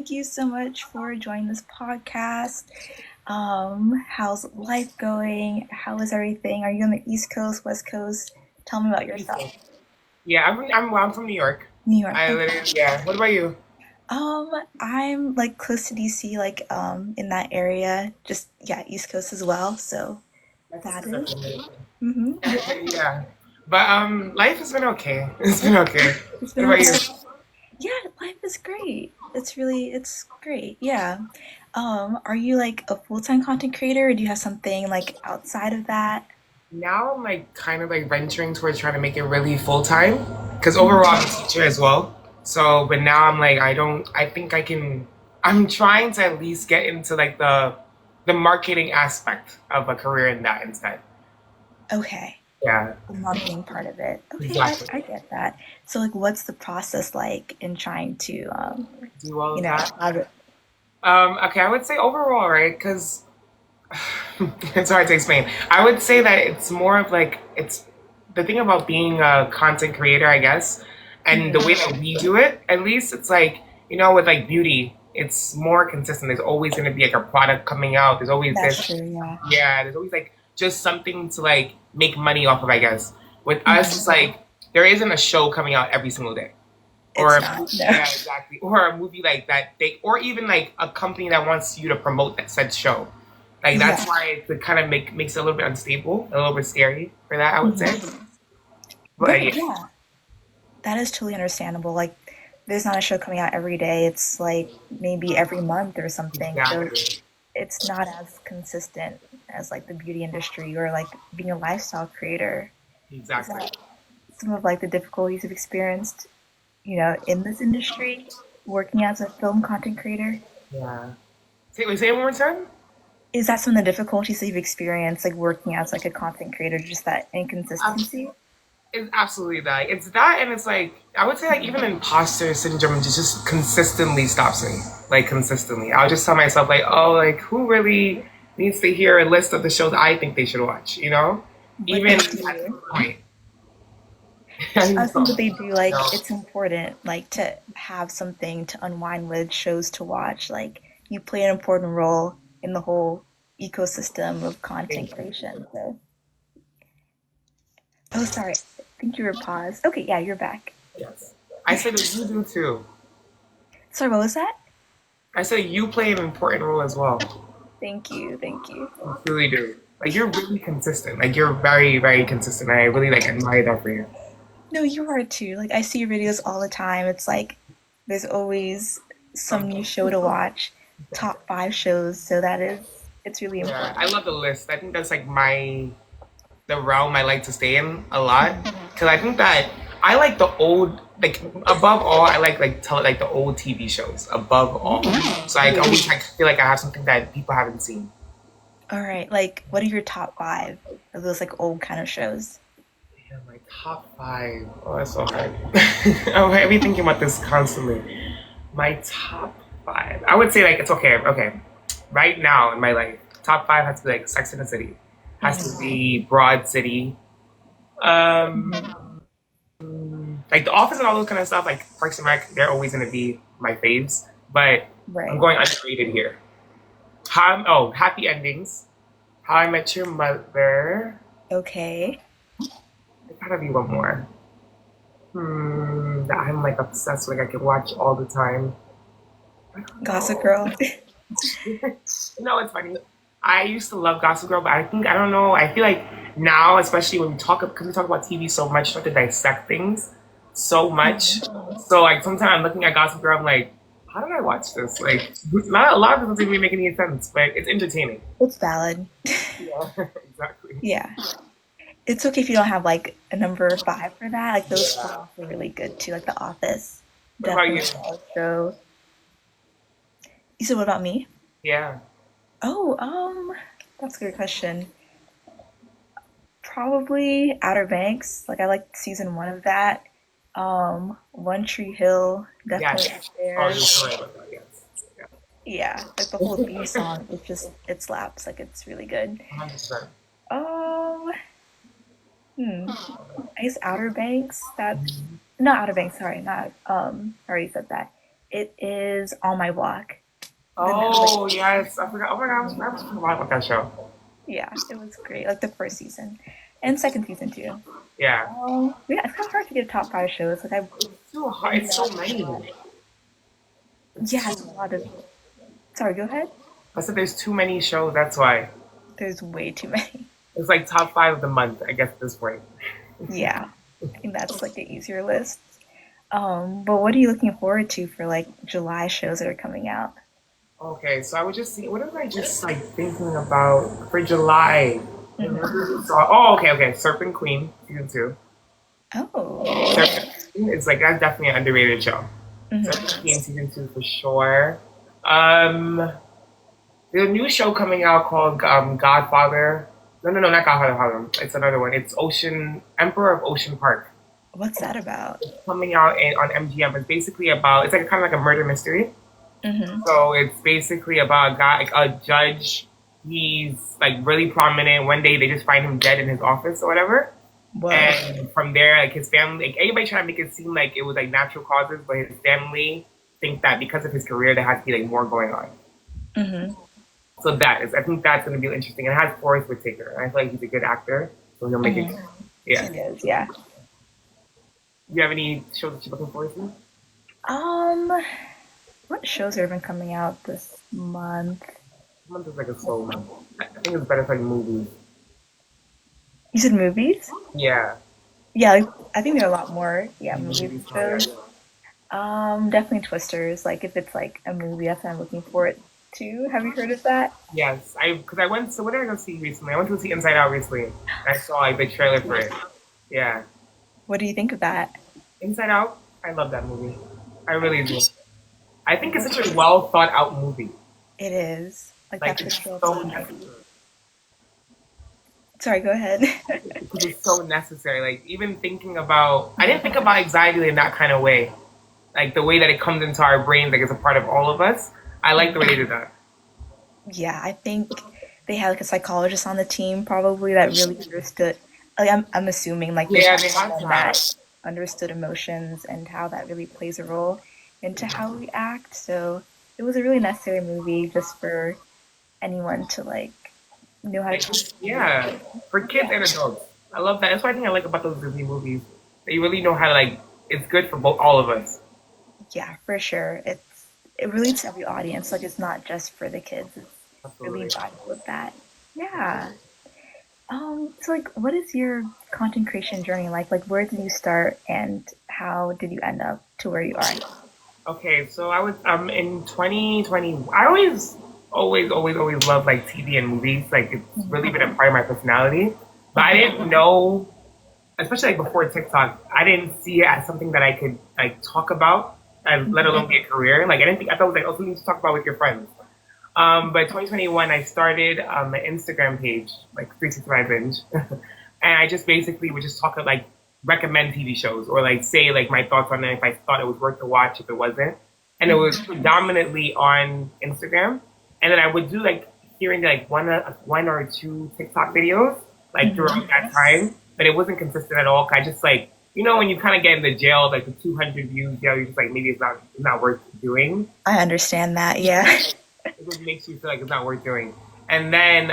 thank you so much for joining this podcast. How's life going? How is everything? Are you on the East Coast, West Coast? Tell me about yourself. Yeah, I'm from New York. New York. I Okay. literally, yeah. What about you? I'm like close to DC, like in that area. Just yeah, East Coast as well. So That's that super is. familiar. Mm-hmm. Yeah, but life has been okay. It's been okay. It's What been about you? okay. Yeah, life is great. It's great. Yeah. Are you like a full-time content creator or do you have something like outside of that? Now I'm like kind of like venturing towards trying to make it really full time because overall Mhm. I'm a teacher as well. So, but now I'm like I think I can. I'm trying to at least get into like the marketing aspect of a career in that instead. Okay. Yeah, The marketing part of it. Okay, I, exactly. I get that. So like what's the process like in trying to Do all you of know, that. have it Okay, I would say overall, right? Because it's hard to explain. I would say that it's more of like it's the thing about being a content creator, I guess, and the mhm. way that we do it. At least it's like with like beauty, it's more consistent. There's always going to be like a product coming out. There's always That's this, true, yeah. yeah. There's always like just something to like make money off of, I guess. With us, Hmm. it's like there isn't a show coming out every single day, or It's not, no. yeah, exactly, or a movie like that. Or even like a company that wants you to promote that said show. Like Yeah. that's why it kind of makes it a little bit unstable, a little bit scary for that, I would say. Mhm. But But yeah, yeah, that is totally understandable. Like there's not a show coming out every day. It's like maybe every month or something. So exactly, it's not as consistent as like the beauty industry or like being a lifestyle creator. Is exactly. that some of like the difficulties you've experienced, in this industry, working as a film content creator? Yeah. Say it one more time. Is that some of the difficulties that you've experienced, like working as like a content creator, just that inconsistency? It's absolutely that. It's that, and it's like I would say like even imposter syndrome just consistently stops me. Like consistently, I'll just tell myself like, oh, like who really needs to hear a list of the shows I think they should watch? But Even they at do. some point. I And think so, that they do, like, it's important, like, to have something to unwind with, shows to watch. Like, you play an important role in the whole ecosystem of content creation. So, oh, sorry. I think you were paused. Okay, yeah, you're back. yes, I said that you do too. Sorry, what was that? I said you play an important role as well. Thank you, thank you. You really do. Like you're really consistent. Like you're very, very consistent. I really like admire that for you. No, you are too. Like, I see your videos all the time. It's like there's always some new Something. show to watch, top five shows. So it's really Yeah, I important. love the list. I think that's like the realm I like to stay in a lot because I think that I like the old like above all I like tell like the old TV shows above all. So I always like feel like I have something that people haven't seen. All right, like, what are your top five of those like old kind of shows? Yeah, my top five. Oh, that's so hard. I be thinking about this constantly. My top five. I would say like it's okay. Okay, right now in my life, top five has to be like Sex and the City. Has to Hmm. be Broad City. Um, Hmm. like The Office and all those kind of stuff. Like Parks and Rec, they're always gonna be my faves. But I'm Right. going underrated here. Happy Endings. How I Met Your Mother. Okay. There gotta be one more. That I'm like obsessed with. I can watch all the time. I don't Gossip know. Girl. No, it's funny. I used to love Gossip Girl, but I don't know. I feel like now, especially when because we talk about TV so much, you have to dissect things so much. Mhm. So like sometimes I'm looking at Gossip Girl, I'm like, how did I watch this? Like, not a lot of it doesn't even make any sense, but it's entertaining. It's valid. Yeah, exactly. Yeah. It's okay if you don't have like a number five for that. Like those are also really good too. Like The Office. What about Definitely you? a solid show. You said what about me? Yeah. Oh, that's a good question. Probably Outer Banks. Like I like season one of that. One Tree Hill, definitely up Yes. Oh, there. you're so right about that. Yes. Yeah. Yeah, like the whole theme song, it slaps. Like it's really good. 100%. Um, I guess Outer Banks. That's not Outer Banks. Sorry, not. I already said that. It is On My Block. The Netflix. Oh yes, I forgot. Oh my god, I was forgot about that show. Yeah, it was great. Like the first season and second season too. Yeah, Yeah, it's kind of hard to get top five shows. Like I it's too hard. binge It's so watch a many. lot. It's Yeah, too it's a lot of. many. Sorry, go ahead. I said there's too many shows. That's why There's way too many. it's like top five of the month. I guess at this point. Yeah, I think that's like the easier list. But what are you looking forward to for like July shows that are coming out? Okay, so I was just see. What was I just like thinking about for July? Hmm. Oh, okay. Serpent Queen season two. Oh. Serpent Queen is like that's definitely an underrated show. Serpent Hmm. Queen season two for sure. Um, there's a new show coming out called Godfather. No, not Godfather. It's another one. It's Ocean Emperor of Ocean Park. What's that about? Coming out on MGM. It's basically about. It's like kind of like a murder mystery. Hmm. So it's basically about a guy, like a judge. He's like really prominent. One day they just find him dead in his office or whatever. Whoa. And from there, like his family, like everybody trying to make it seem like it was like natural causes, but his family think that because of his career, there has to be like more going on. Hmm. So that is, I think that's going to be interesting. And it has Forrest Whitaker, and I feel like he's a good actor, so he'll make it. Hmm. Yeah. It is, yeah. Do you have any shows that you're looking forward to? Um, what shows are even coming out this month? Month is like a slow month. I think it's better for like movies. You said movies? Yeah. Yeah, like, I think there are a lot more. Yeah, movies Movies and coming out. shows. Definitely Twisters. Like if it's like a movie, that's what I'm looking forward to. Have you heard of that? Yes, because I went. So what did I go see recently? I went to see Inside Out recently. And I saw like the trailer for it. Yeah, What do you think of that? Inside Out. I love that movie. I really do. I think it's such a well thought out movie. It is. Like Like that's what it's feels so so nice. necessary. Sorry, go ahead. Because it's so necessary. Like even thinking about, I didn't think about anxiety in that kind of way. Like the way that it comes into our brains, like it's a part of all of us. I like the way they did that. Yeah, I think they had like a psychologist on the team probably that really understood. Like I'm assuming like they Yeah, had they had to someone have. that understood emotions and how that really plays a role into how we act. So it was a really necessary movie just for anyone to like know how to Like, treat yeah, for kids yeah. and adults. I love that. That's what I think I like about those Disney movies. They really know how to like. It's good for both all of us. Yeah, for sure. It relates to every audience. Like it's not just for the kids. It's really Absolutely. valuable with that. Yeah. So like what is your content creation journey like? Like where did you start and how did you end up to where you are? Okay, so I was in 2020. I always loved like TV and movies. Like it's really been a part of my personality. But I didn't know, especially like before TikTok, I didn't see it as something that I could like talk about, and let alone be a career. Like I didn't think I thought it was like oh something to talk about with your friends. But 2021, I started an Instagram page, like 365 Binge, and I just basically would just talk like recommend TV shows or like say like my thoughts on it if I thought it was worth to watch if it wasn't, and it was predominantly on Instagram, and then I would do like here and there like one or two TikTok videos like Hmm. throughout that time, but it wasn't consistent at all. 'Cause I just like when you kind of get in the jail like the 200 views, you're just like maybe it's not worth doing. I understand that. Yeah. It just makes you feel like it's not worth doing. And then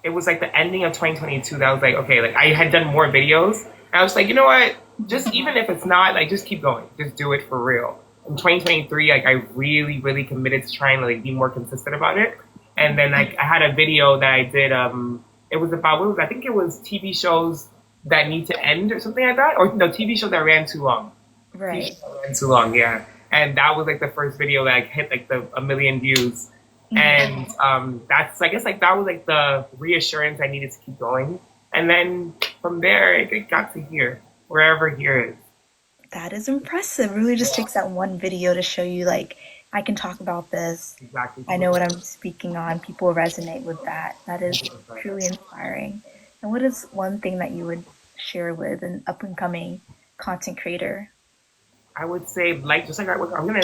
it was like the ending of 2022 that I was like, okay, like I had done more videos. And I was like, you know what? Just even if it's not, like just keep going. Just do it for real. In 2023, like I really committed to trying to like be more consistent about it. And then like I had a video that I did. It was about what was I think it was TV shows that need to end or something like that, or no TV shows that ran too long. TV Right. shows that ran too long, yeah. And that was like the first video that like, hit like a million views, Hmm. and that's I guess like that was like the reassurance I needed to keep going. And then from there, it got to here, wherever here is. That is impressive. It really just takes that one video to show you like I can talk about this. Exactly. I know what I'm speaking on. People resonate with that. That is truly inspiring. And what is one thing that you would share with an up and coming content creator? I would say like just like I'm gonna.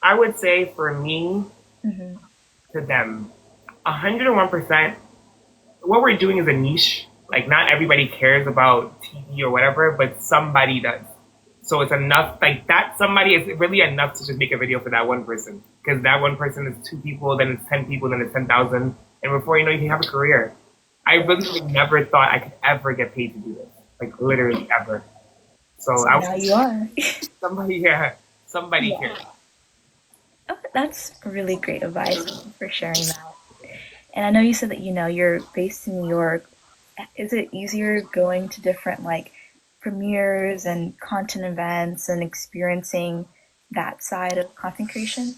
I would say for me Hmm. to them, 101%. What we're doing is a niche. Like not everybody cares about TV or whatever, but somebody does. So it's enough, like that somebody is really enough to just make a video for that one person. Because that one person is 2 people, then it's 10 people, then it's 10,000. And before you know, you can have a career. I really never thought I could ever get paid to do this. Like literally ever. So So I now you was are. somebody, yeah, somebody Yeah. here. Oh, that's really great advice. Thank you for sharing that. And I know you said that you're based in New York. Is it easier going to different like premieres and content events and experiencing that side of content creation?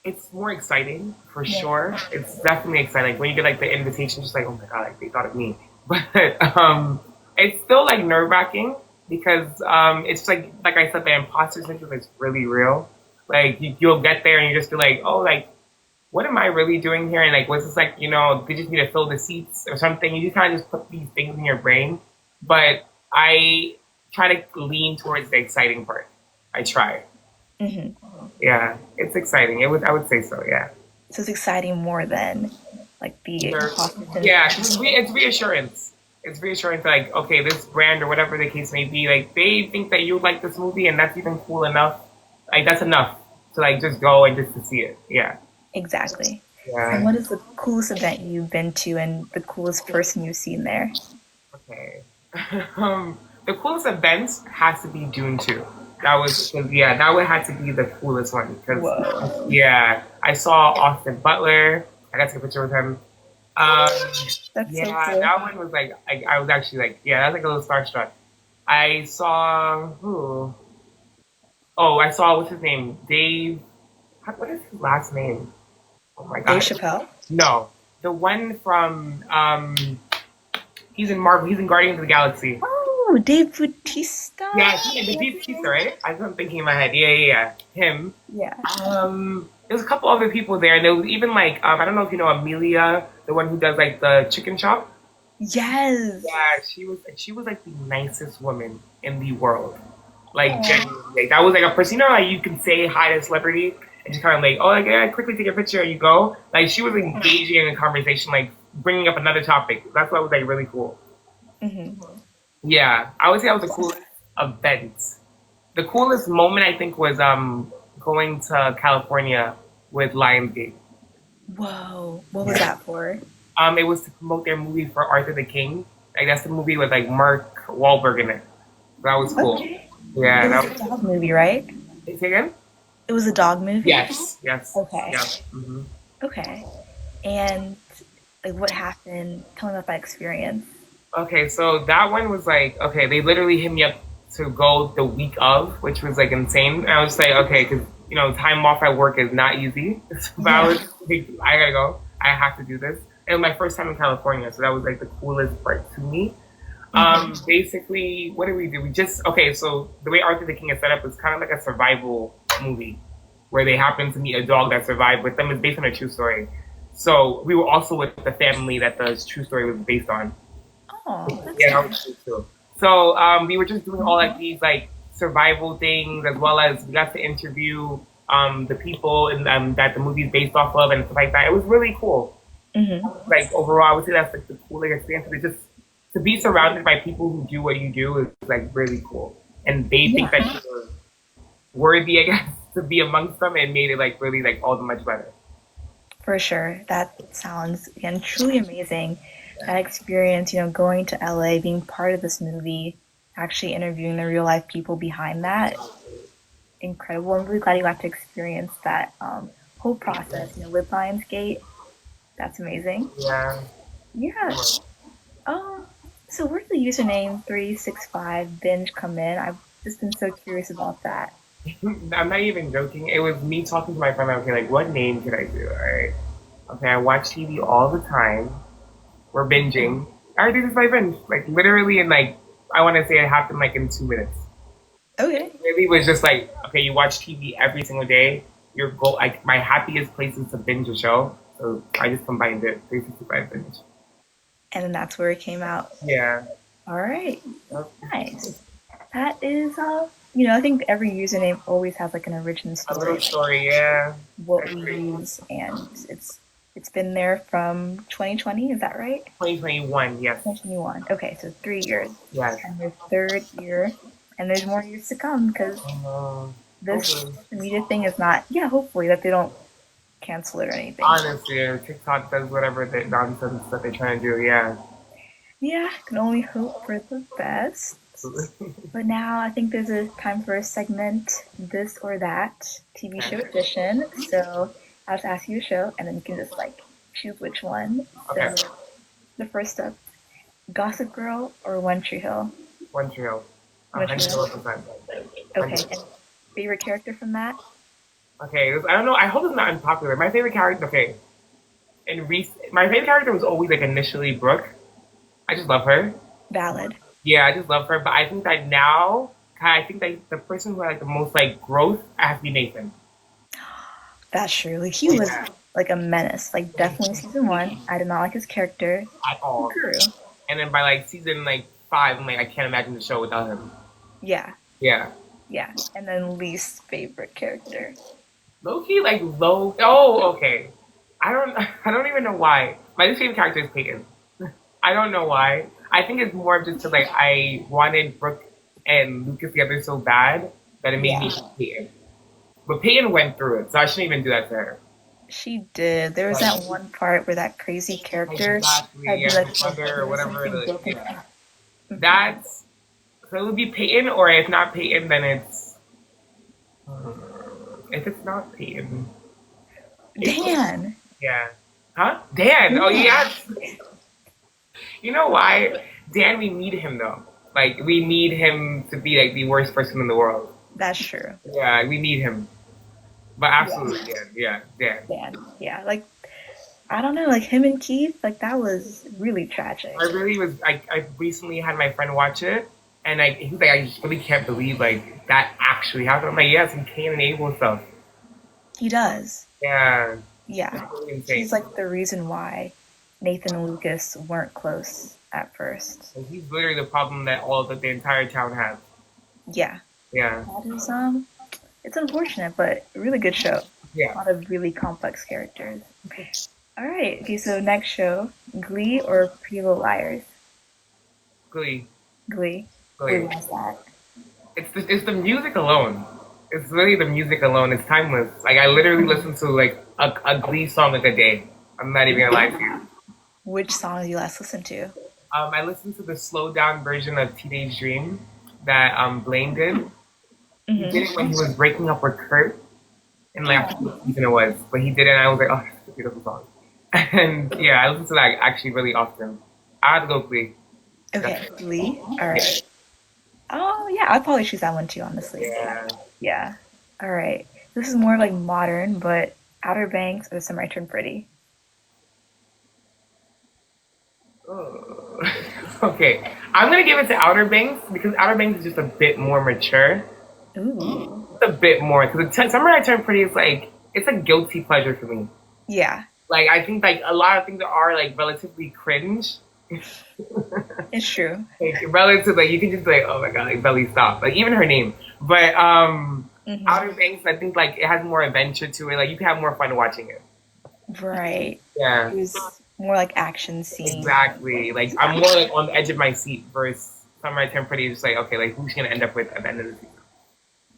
It's more exciting for Yeah. sure. It's definitely exciting. Like when you get like the invitation, just like, oh my god, like they thought of me. But it's still like nerve wracking because it's like I said, the imposter syndrome is really real. Like you'll get there and you just be like, oh, like what am I really doing here? And like, was this like, they just need to fill the seats or something? You just kind of just put these things in your brain. But I try to lean towards the exciting part. I try. Hmm. Yeah, it's exciting. I would say so. Yeah. So it's exciting more than like the Sure. imposter Yeah, syndrome. 'cause it's reassurance. It's reassurance, like, okay, this brand or whatever the case may be, like, they think that you like this movie, and that's even cool enough. Like, that's enough to, like, just go and just to see it. Yeah. Exactly. And Yeah. what is the coolest event you've been to and the coolest person you've seen there? Okay. The coolest event has to be Dune 2. That was, yeah, that would have to be the coolest one. Because, Whoa. yeah, I saw Austin Butler. I got to take a picture with him. Um, That's so yeah, cool. that one was like, I was actually like, yeah, that was like a little starstruck. I saw who? Oh, I saw what's his name? Dave. What is his last name? Oh my Dave god. Chappelle? No, the one from he's in Marvel. He's in Guardians of the Galaxy. Oh, Dave Bautista? Yeah, the Deep Teaser, right? I was thinking in my head. Yeah, yeah, yeah. Him. Yeah. There's a couple other people there. There was even like I don't know if you know Amelia, the one who does like the chicken shop. Yes. Yeah, she was like the nicest woman in the world. Like Oh. genuinely, like, that was like a person. Like you can say hi to a celebrity and just kind of like, oh, like yeah, quickly take a picture and you go. Like she was engaging in a conversation, like bringing up another topic. That's what was like really cool. Hmm. Yeah, I would say that was the coolest event. The coolest moment I think was going to California with Lionsgate. Whoa. What was that for? It was to promote their movie for Arthur the King. Like that's the movie with like Mark Wahlberg in it. That was cool. Okay. Yeah, It that was a was. dog movie, right? Say again? It was a dog movie? Yes, yes, Okay. yeah. Hmm. Okay. And like what happened? Tell me about that experience. Okay, so that one was like, okay, they literally hit me up to go the week of, which was like insane. And I was like, okay, because time off at work is not easy. But I Yeah. was like, I gotta go. I have to do this. It was my first time in California, so that was like the coolest part to me. Hmm. Basically, what did we do? We just okay. So the way Arthur the King is set up is kind of like a survival movie, where they happen to meet a dog that survived with them. It's based on a true story. So we were also with the family that the true story was based on. Oh, that's Yeah, that nice. was cool too. So we were just doing all like these like survival things, as well as we got to interview the people and that the movie is based off of and stuff like that. It was really cool. Hmm. Like overall, I would say that's like the coolest experience. It's just to be surrounded by people who do what you do is like really cool, and they think Yeah, that you're worthy, I guess, to be amongst them. It made it like really like all the much better. for sure. That sounds again truly amazing. That experience, going to LA, being part of this movie, actually interviewing the real life people behind that, incredible. I'm really glad you got to experience that whole process, with Lionsgate. That's amazing. Yeah. Yeah. Um, so where did the username 365 binge come in? I've just been so curious about that. I'm not even joking. It was me talking to my friend. Like, okay, like what name could I do? All right. Okay, I watch TV all the time. We're binging. All right, this is my binge. Like literally in like I want to say it happened like in 2 minutes. Okay. Really was just like okay, you watch TV every single day. Your goal, like my happiest place is to binge a show. So I just combined it. 365 binge. And then that's where it came out. Yeah. All right. Yep. Nice. That is, I think every username always has like an origin A little story, like story. Yeah. I what we agree. use, and it's been there from 2020. Is that right? 2021. Yes. 2021. Okay, so 3 years, Yes. and your third year. and there's more years to come because this Hopefully. social media thing is not. Yeah, hopefully that they don't cancel it or anything. Honestly, TikTok does whatever the nonsense that they're trying to do. Yeah. Yeah, can only hope for the best. But now I think there's a time for a segment, this or that TV show edition. So I'll just ask you a show, and then you can just like choose which one. Okay. So the first up, Gossip Girl or One Tree Hill? One trio. One Tree Hill. 100%. Okay. And favorite character from that? Okay, I don't know. I hope it's not unpopular. My favorite character, okay, my favorite character was always like initially Brooke. I just love her. Valid. Yeah, I just love her. But I think that now, I think that the person who had like the most like growth has to be Nathan. That's true. Like he was like a menace. Like definitely season one, I did not like his character At all. Grew. And then by like season like 5, I'm like I can't imagine the show without him. Yeah. Yeah. Yeah. And then least favorite character. Low-key, like low. Oh, okay. I don't even know why. My least favorite character is Peyton. I don't know why. I think it's more of just because like I wanted Brooke and Lucas together so bad that it made me hate Peyton. But Peyton went through it, so I shouldn't even do that to her. She did. There was that one part where that crazy character Exactly, had yeah, like mother or whatever. yeah. That's so it would be Peyton, or if not Peyton, then it's if it's not Peyton, Dan. yeah, huh? Dan. Oh yes. You know why? Dan, we need him though. Like we need him to be like the worst person in the world. That's true. Yeah, we need him. But absolutely, Dan. Yeah, Dan. Dan. Yeah. Like I don't know, like him and Keith, like that was really tragic. I really was. I recently had my friend watch it, and he was like, I just really can't believe like that actually happened. I'm like, yeah, some Cain and Abel stuff. He does. Yeah. Yeah. Really insane. He's like the reason why Nathan and Lucas weren't close at first. And he's literally the problem that the entire town has. Yeah. Yeah. That is it's unfortunate, but a really good show. Yeah. A lot of really complex characters. All right. Okay, so next show, Glee or Pretty Little Liars? Glee. Glee. Glee. What's that? It's the music alone. It's really the music alone. It's timeless. Like I literally listen to like a Glee song like a day. I'm not even gonna lie to you. Which song did you last listen to? I listened to the slowed down version of Teenage Dream that Blaine did. He did it when he was breaking up with Kurt, and like I forget what season it was, but he did it, and I was like, oh, it's a beautiful song. And yeah, I listen to that actually really often. I have to go Glee. Okay, Glee. All right. Oh yeah, I'd probably choose that one too, honestly. Yeah. Yeah. All right. This is more like modern, but Outer Banks or The Summer I Turned Pretty? Oh. Okay, I'm gonna give it to Outer Banks because Outer Banks is just a bit more mature. Ooh. Just a bit more because Summer I Turned Pretty is like it's a guilty pleasure for me. Yeah. Like I think like a lot of things are like relatively cringe. It's true. Like relative, like you can just be like, oh my god, like Belly stop. Like even her name. But Outer Banks, I think like it has more adventure to it. Like you can have more fun watching it. Right. Yeah. It was more like action scenes. Exactly. Like I'm more like on the edge of my seat versus Summer I Turned Pretty is just like, okay, like who's she gonna end up with at the end of the season?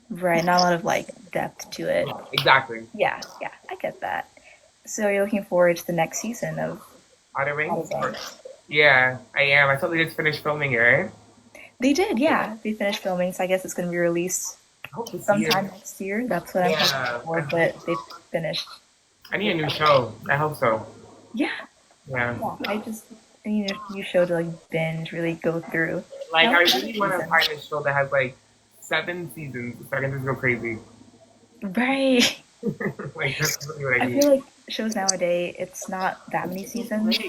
Right. Not a lot of like depth to it. Exactly. Yeah. Yeah. I get that. So you're looking forward to the next season of Outer Banks? Outer Banks? Yeah, I am. I thought they just finished filming it, right? They did, yeah. They finished filming, so I guess it's going to be released sometime next year. That's what I'm hoping for, but they finished. I need a new show. I hope so. Yeah. Yeah. I need a new show to like binge, really go through. Like I really want to find a show that has like 7 seasons so I can just go crazy. Right. Like that's really what I need. I feel like shows nowadays, it's not that many seasons.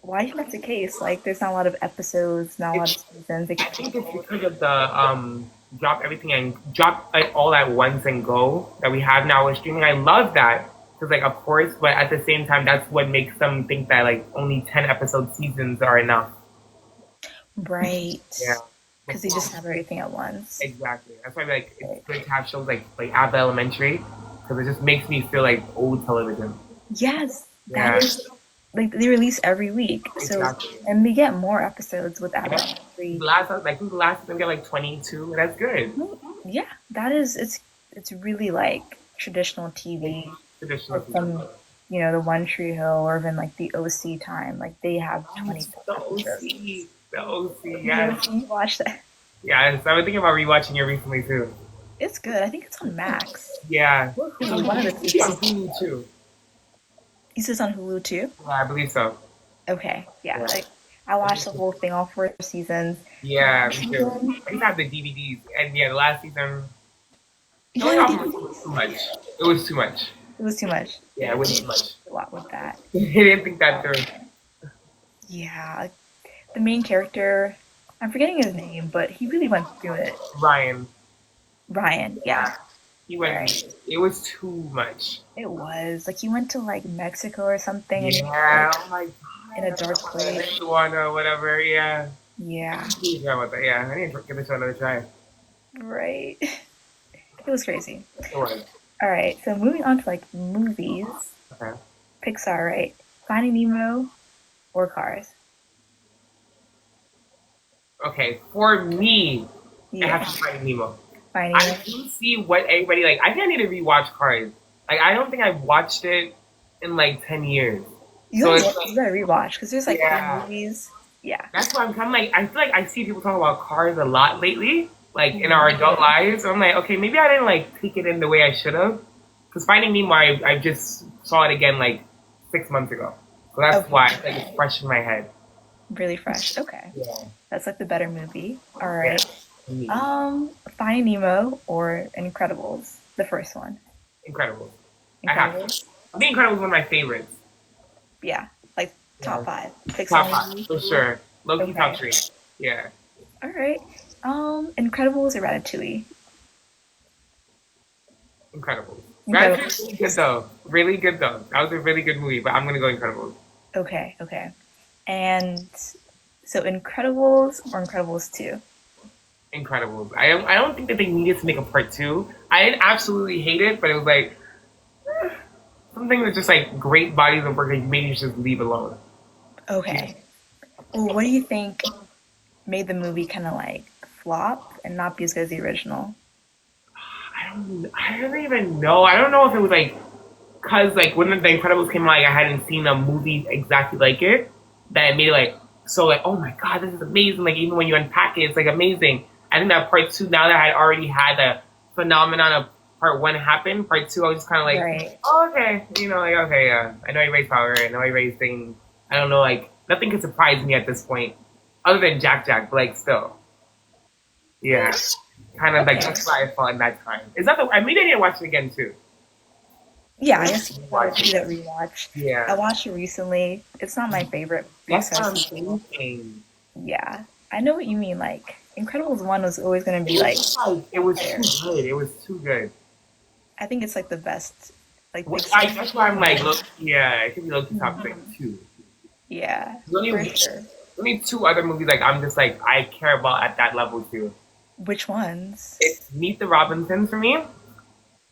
Why do you think that's the case? Like, there's not a lot of episodes, not a lot of seasons. I think it's because of the drop everything and drop like, all at once and go that we have now with streaming. I love that because, like, of course, but at the same time, that's what makes them think that like only 10 episode seasons are enough. Right. Yeah. Because they just have everything at once. Exactly. That's why like it's good to have shows like Abba Elementary because it just makes me feel like old television. Yes. Yeah. like they release every week. So Exactly. and they get more episodes with Yeah. every. The last season get like 22. That's good. Yeah, that is it's really like traditional Like TV, traditional like TV. from the One Tree Hill or even like the OC time. Like they have Yes, 26 the episodes. OC. The OC, The yes. OC, watch that. Yes. I've been thinking about rewatching it recently too. It's good. I think it's on Max Yeah. or It's on Hulu. One of the two. Hulu too. Is this on Hulu too? Yeah, I believe so. Okay, yeah. Yeah. I watched the whole thing, all 4 seasons. Yeah, me too. Season, I used to have the DVDs, and yeah, the last season, the only yeah, the problem was too much. It was too much. it was too much. Yeah, it was too much. A lot with that. I didn't think that through. Yeah, the main character, I'm forgetting his name, but he really went through it. Ryan. Ryan, Yeah. yeah. He All went. right. It was too much. It was like he went to like Mexico or something, and he was Yeah. like Oh my in a dark place. god. Wanna whatever. Yeah. Yeah, Yeah, about that. Yeah, I need to give this another try. right. It was crazy. It was. All right, so moving on to like movies, Okay. Pixar, right? Finding Nemo or Cars? Okay. For me, it Yeah, has to be Finding Nemo. Finding I Nemo. do see what everybody like. I think I need to rewatch Cars. Like I don't think I've watched it in like 10 years. So it's like, You gotta rewatch because there's like three yeah. movies. Yeah. That's why I'm kind of like I feel like I see people talk about Cars a lot lately, like in our adult lives. So I'm like, okay, maybe I didn't like take it in the way I should have. Because Finding Nemo, I just saw it again like 6 months ago. So that's Okay. why like, it's fresh in my head. Really fresh. Okay. Yeah. That's like the better movie. All Yeah. right. Me. Finding Nemo or Incredibles? The first one. Incredible. I have to. Incredibles? I think Incredible is one of my favorites. Yeah. Like top Yeah. 5. Pixar Top five movies. for sure. Low key top Okay. 3. Yeah. All right. Incredibles or Ratatouille? Incredible. Incredibles. Ratatouille's really good though. Really good though. That was a really good movie, but I'm gonna go Incredible. Okay. Okay. And so Incredibles or Incredibles 2? Incredible. I don't think that they needed to make a part 2. I didn't absolutely hate it, but it was like something that's just like great bodies of work that maybe you should just leave alone. Okay. Well, what do you think made the movie kind of like flop and not be as good as the original? I don't even know. I don't know if it was like because like when the Incredibles came out, like, I hadn't seen a movie exactly like it that it made it like so like oh my god, this is amazing. Like even when you unpack it, it's like amazing. I think that part 2, now that I had already had the phenomenon of part 1 happen, part 2 I was just kind of like, Right. oh okay, like okay, yeah, I know everybody's power, I know everybody's thing. I don't know, like nothing can surprise me at this point, other than Jack, but like still, yeah, kind of like Okay. that's why I felt in that time. Is that the? Maybe I need to watch it again too. Yeah, I guess you could Watch do it. that rewatch. I Yeah, watched it recently. It's not my favorite that's what I'm Pixar sequel. thinking. Yeah, I know what you mean. Like Incredibles 1 was always going to be like It was there. too good. It was too good. I think it's like the best like That's why I'm like, Pixar. look, yeah, it could be low key top Mhm. 2. Yeah, There's only, for there's sure. only 2 other movies like I'm just like I care about at that level too. Which ones? It's Meet the Robinsons for me.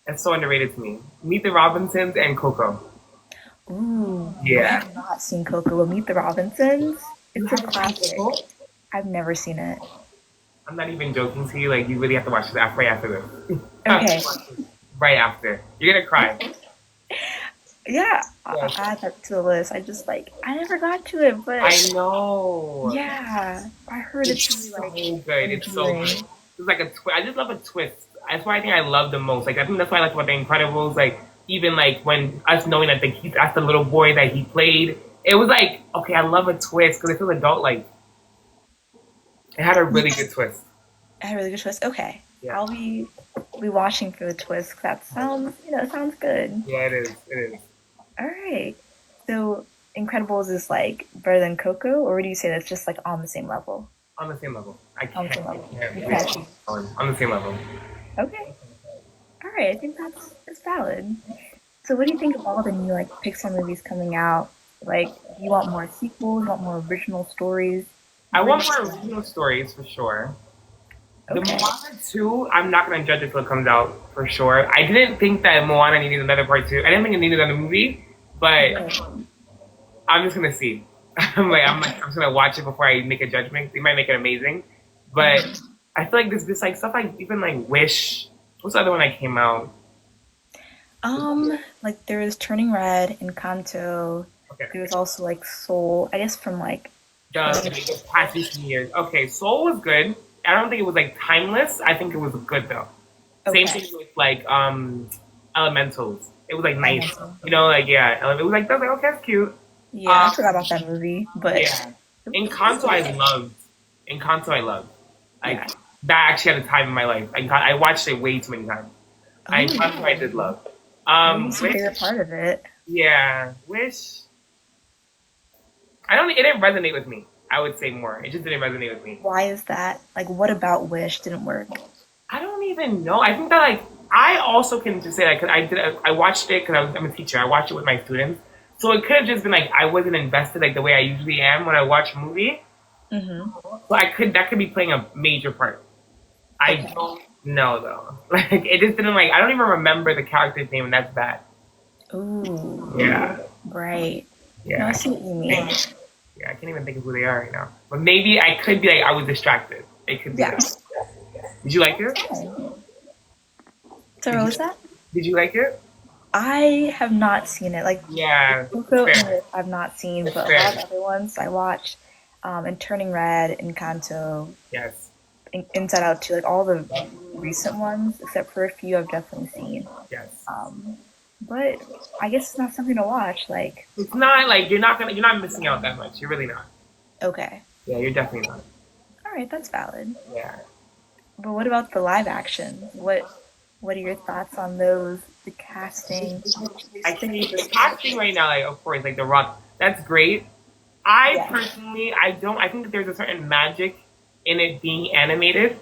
It's so underrated to me. Meet the Robinsons and Coco. Ooh, I Yeah. have not seen Coco. But Meet the Robinsons. You It's a haven't seen classic. Coco? I've never seen it. I'm not even joking to you. Like you really have to watch it right after this. Okay. Right after. You're gonna cry. Yeah, I'll Yes. add that to the list. I never got to it, but I know. yeah, I heard It's it's so really like good. It's so good. endearing. It's like a twist. I just love a twist. That's why I think I love the most. Like I think that's why I like about The Incredibles. Like even like when us knowing that that's the little boy that he played. It was like okay, I love a twist because it feels adult like. It had a really good twist. I had a really good twist. Okay, Yeah. I'll be watching for the twist. 'Cause that sounds sounds good. Yeah, it is. It is. All right, so Incredibles is like better than Coco, or would you say that's just like on the same level? On the same level. I On can't. the same level. I can't You really can't keep choose. going. On the same level. Okay. All right, I think that's valid. So what do you think of all the new like Pixar movies coming out? Like, do you want more sequels? You want more original stories? I Where want do you more stand? original stories for sure. The Okay. Moana 2, I'm not going to judge it until it comes out for sure. I didn't think that Moana needed another part 2. I didn't think it needed another movie, but Okay. I'm just gonna see. I'm just gonna watch it before I make a judgment. They might make it amazing, but I feel like this like stuff like even like Wish. What's the other one that came out? Like there was Turning Red and Kanto. Okay, There was also like Soul, I guess from like the past recent years. Okay, Soul was good. I don't think it was like timeless. I think it was good though. Same okay. thing with like Elementals. It was like nice, Elemental. you know, like yeah. It was like that was like okay, that's cute. Yeah, I forgot about that movie, but Yeah. Encanto I loved. Encanto I loved. yeah. Like that actually had a time in my life. I watched it way too many times. Encanto I did love. What was your Wish, favorite part of it? yeah, Wish. I don't. It didn't resonate with me. I would say more. It just didn't resonate with me. Why is that? Like, what about Wish didn't work? I don't even know. I think that like I also can just say that because I watched it because I'm a teacher. I watched it with my students, so it could have just been like I wasn't invested like the way I usually am when I watch a movie. Mm-hmm. So that could be playing a major part. I Okay. don't know though. Like it just didn't like I don't even remember the character's name and that's bad. Ooh, Yeah. right. No, I Yeah. see what you mean. Yeah, I can't even think of who they are right now. But maybe I could be like I was distracted. It could be Yeah. that. Did you like it? Okay. So what was that? Did you like it? I have not seen it. Like Yeah. Coco and Fair. It, I've not seen, It's but a fair. lot of other ones I watched. And Turning Red, Encanto, Yes. Inside Out 2, like all the recent ones, except for a few I've definitely seen. Yes. But I guess it's not something to watch. Like, It's not like you're not missing out that much. You're really not. okay, Yeah, you're definitely not. all right, that's valid. Yeah. But what about the live action? What are your thoughts on those? The casting? I can the casting right now, like of course, like The Rock, that's great. I Yeah. personally, I don't. I think that there's a certain magic in it being animated.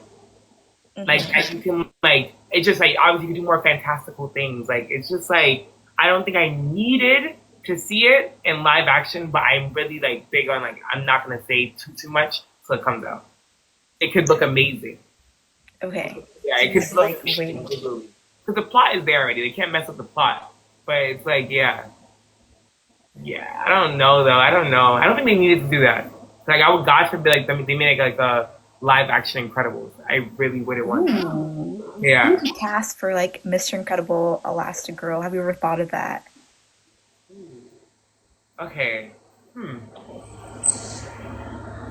Like Mhm. that you can like, it's just like obviously you can do more fantastical things. Like it's just like I don't think I needed to see it in live action, but I'm really like big on like I'm not gonna say too much till it comes out. It could look amazing. Okay. Yeah, So it could just look like waiting. because the plot is there already. They can't mess up the plot. But it's like yeah. Yeah, I don't know though. I don't know. I don't think they needed to do that. Like I would, God forbid, like they made like a live action Incredibles. I really wouldn't want that. Ooh. Yeah. Who would cast for like Mr. Incredible Elastigirl? Have you ever thought of that? Okay.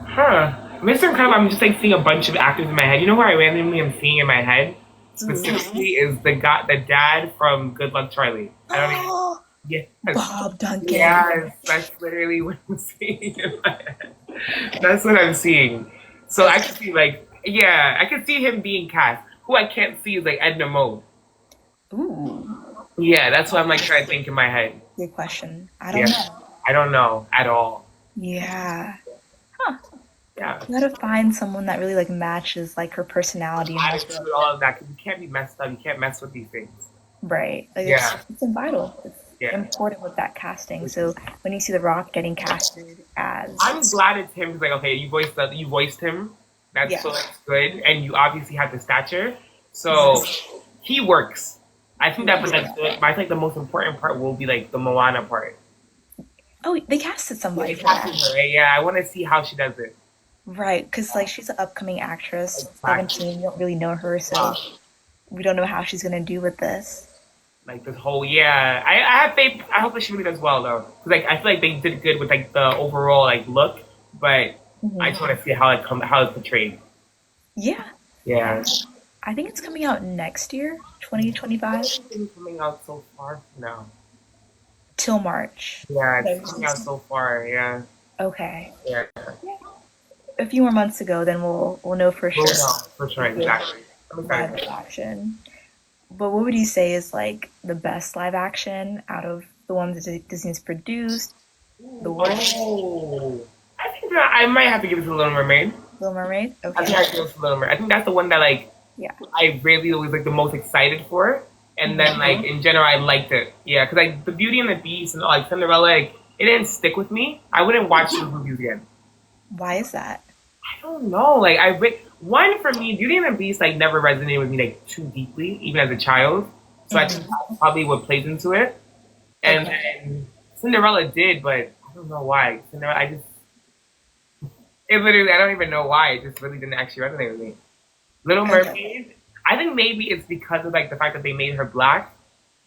Huh. Mr. Incredible. I'm just like seeing a bunch of actors in my head. You know who I randomly am seeing in my head specifically is the dad from Good Luck Charlie. I don't even. Oh, Yes. Bob Duncan. Yes, that's literally what I'm seeing in my head. That's what I'm seeing. So I can see like, yeah, I can see him being cast. Who I can't see is like Edna Mode. Ooh, Yeah, that's what I'm like trying to think in my head. good question. I Yeah, don't know. I don't know at all. Yeah. Yeah, You gotta find someone that really like matches like her personality and also attitude, all of that. 'Cause you can't be messed up. You can't mess with these things. right. Like Yeah, it's vital. It's yeah. important with that casting. So when you see The Rock getting casted as I'm glad it's him. 'Cause, like, okay, you voiced him. That's yeah, so that's good, and you obviously have the stature. So he works. I think that, but like, I think the most important part will be like the Moana part. oh, they casted somebody for Casting that. her, right? Yeah, I want to see how she does it. Right, because like she's an upcoming actress, Exactly. 17, we don't really know her, so we don't know how she's gonna do with this. Like this whole, yeah. I have faith. I hope that she really does well though, because like I feel like they did good with like the overall like look, but I just want to see how it's portrayed. Yeah, Yeah. I think it's coming out next year, 2025, It's been coming out so far now. till March. Yeah, it's coming out so far. Yeah. Okay, Yeah. a few more months ago, then we'll know for We'll sure. know for sure. Exactly. I'm Live excited. action. But what would you say is like the best live action out of the ones that Disney's produced? The Wish, Oh, I think that I might have to give it to Little Mermaid. Little Mermaid. I think I Okay, have to give it to Little Mermaid. I think that's the one that like yeah. I really was like the most excited for, and then like in general I liked it. Yeah, because like the Beauty and the Beast and like Cinderella, like it didn't stick with me. I wouldn't watch those movies again. Why is that? I don't know. Like one for me, Beauty and the Beast like never resonated with me like too deeply, even as a child. So I think that's probably what plays into it. And Okay. then Cinderella did, but I don't know why. Cinderella, it literally, I don't even know why. It just really didn't actually resonate with me. Little Okay. Mermaid, I think maybe it's because of like the fact that they made her black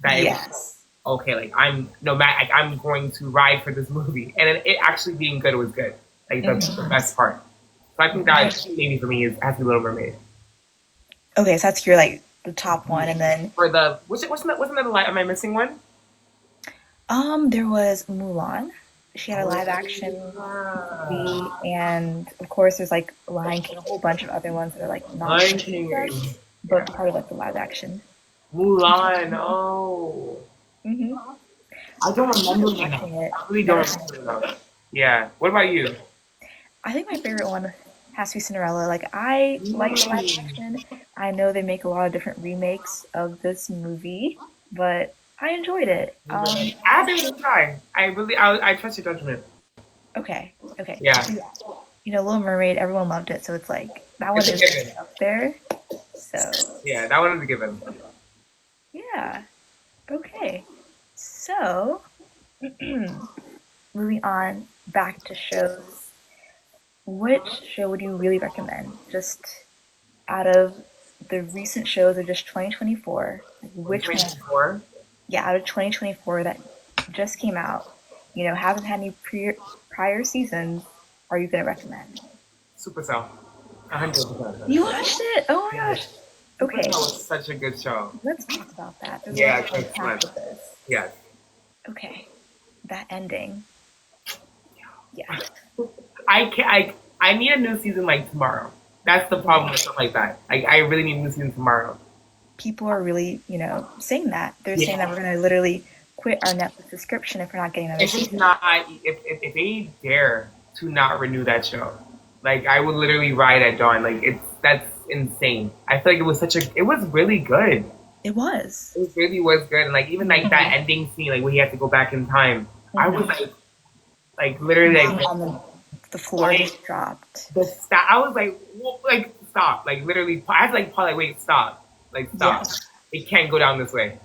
that it was Yes. okay. Like I'm no matter, like I'm going to ride for this movie, and then it actually being good was good. Like that's the Hmm. best part. So I think Right. that maybe for me is has to be Little Mermaid. Okay, so that's your like the top one, and then For the wasn't that the light? Am I missing one? there was Mulan. She had a Oh live action movie, yeah, and of course there's like Lion King, a whole bunch of other ones that are like not Lion strictly King. them, but part of like the live action. Mulan. Oh, Hmm. I don't I remember started enough. watching it I really don't never finished remember it. enough. Yeah. What about you? I think my favorite one has to be Cinderella. Like I like the live Mm. action. I know they make a lot of different remakes of this movie, but I enjoyed it. I haven't even tried. I trust your judgment. Okay, okay. Yeah, Yeah. Little Mermaid, everyone loved it, so it's like that one it's a is given. definitely up there. So Yeah, that one is a given. yeah, okay. So moving on back to shows, which show would you really recommend? Just out of the recent shows of just 2024, like which one? 2024, Yeah, out of 2024 that just came out, hasn't had any prior seasons, are you gonna recommend? Supercell, 100%. You watched it? Oh my Yeah, gosh. Supercell Okay, was such a good show. let's talk about that. There's a lot Yeah, to it's unpack fun. with this. Yes. Okay, that ending. Yeah, I can I need a new season like tomorrow. That's the problem with stuff like that. I really need a new season tomorrow. people are really, saying that. They're saying that Yeah. we're gonna literally quit our Netflix subscription if we're not getting another If it's season. not, if they dare to not renew that show, like I would literally ride at dawn. Like that's insane. I feel like it was really good. It was. It really was good, and like even like that ending scene, like when he had to go back in time, I was Hmm. like literally Mom like on the floor like just dropped. the stop. I was like, whoa, like stop, like literally. I had to like pause, like wait, stop, like Yeah, stop. It can't go down this way.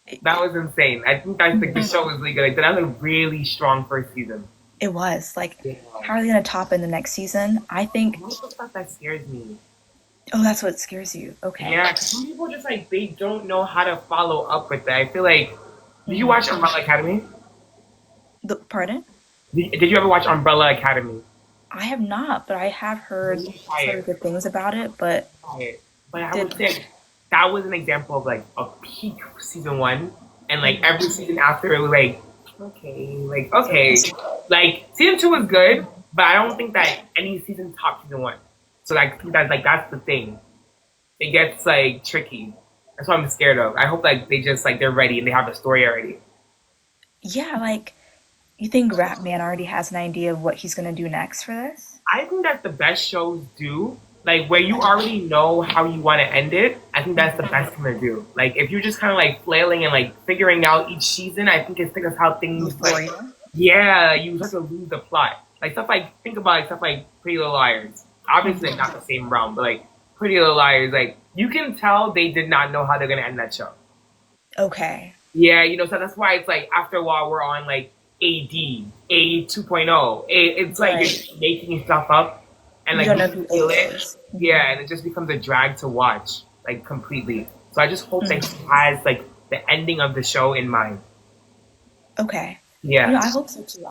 it, That was insane. I think that's like the show was really good. Like that was a really strong first season. it was. Like, Yeah. how are they gonna top in the next season? I think. Most of the stuff that scares me. Oh, that's what scares you. Okay. Yeah, 'cause some people just like they don't know how to follow up with that. I feel like, did you Hmm. watch Umbrella Academy? Pardon? Did you ever watch Umbrella Academy? I have not, but I have heard Really try sort of it. good things about it. But Try it. But I would did. say that was an example of like a peak season one, and like Mhm. every season after it was like okay, like season two was good, but I don't think that any season topped season one. So like that's the thing. It gets like tricky. That's what I'm scared of. I hope like they just like they're ready and they have a story already. Yeah, like you think Rat Man already has an idea of what he's gonna do next for this? I think that's the best shows do. Like where you already know how you want to end it. I think that's the best thing to do. Like if you're just kind of like flailing and like figuring out each season, I think it's how things like Euphoria. yeah, you start to lose the plot. Like stuff like think about like stuff like Pretty Little Liars. Obviously like, not the same realm, but like Pretty Little Liars, like you can tell they did not know how they're gonna end that show. Okay. Yeah, so that's why it's like after a while we're on like AD, A 2.0. It's like Right. you're making stuff up and You like don't you know can who feel A it. is. Yeah, and it just becomes a drag to watch, like completely. So I just hope that Mhm. he has like the ending of the show in mind. Okay. Yeah. I hope so too.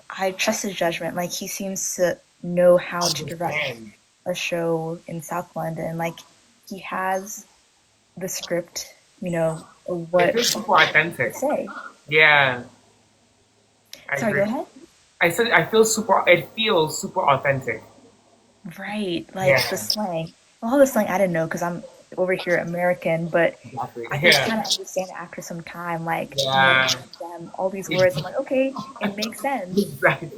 I trust his judgment. Like he seems to know how to direct Understand. a show in South London. Like he has the script, of It what feels super to authentic. say. Yeah, I Sorry, go agree. ahead. I said I feel super. It feels super authentic. Right, like the Yeah, slang. All the slang I didn't know because I'm over here American, but exactly. I could Yeah, kind of understand it after some time. Like, yeah, them, all these words. I'm like, okay, it makes sense. exactly,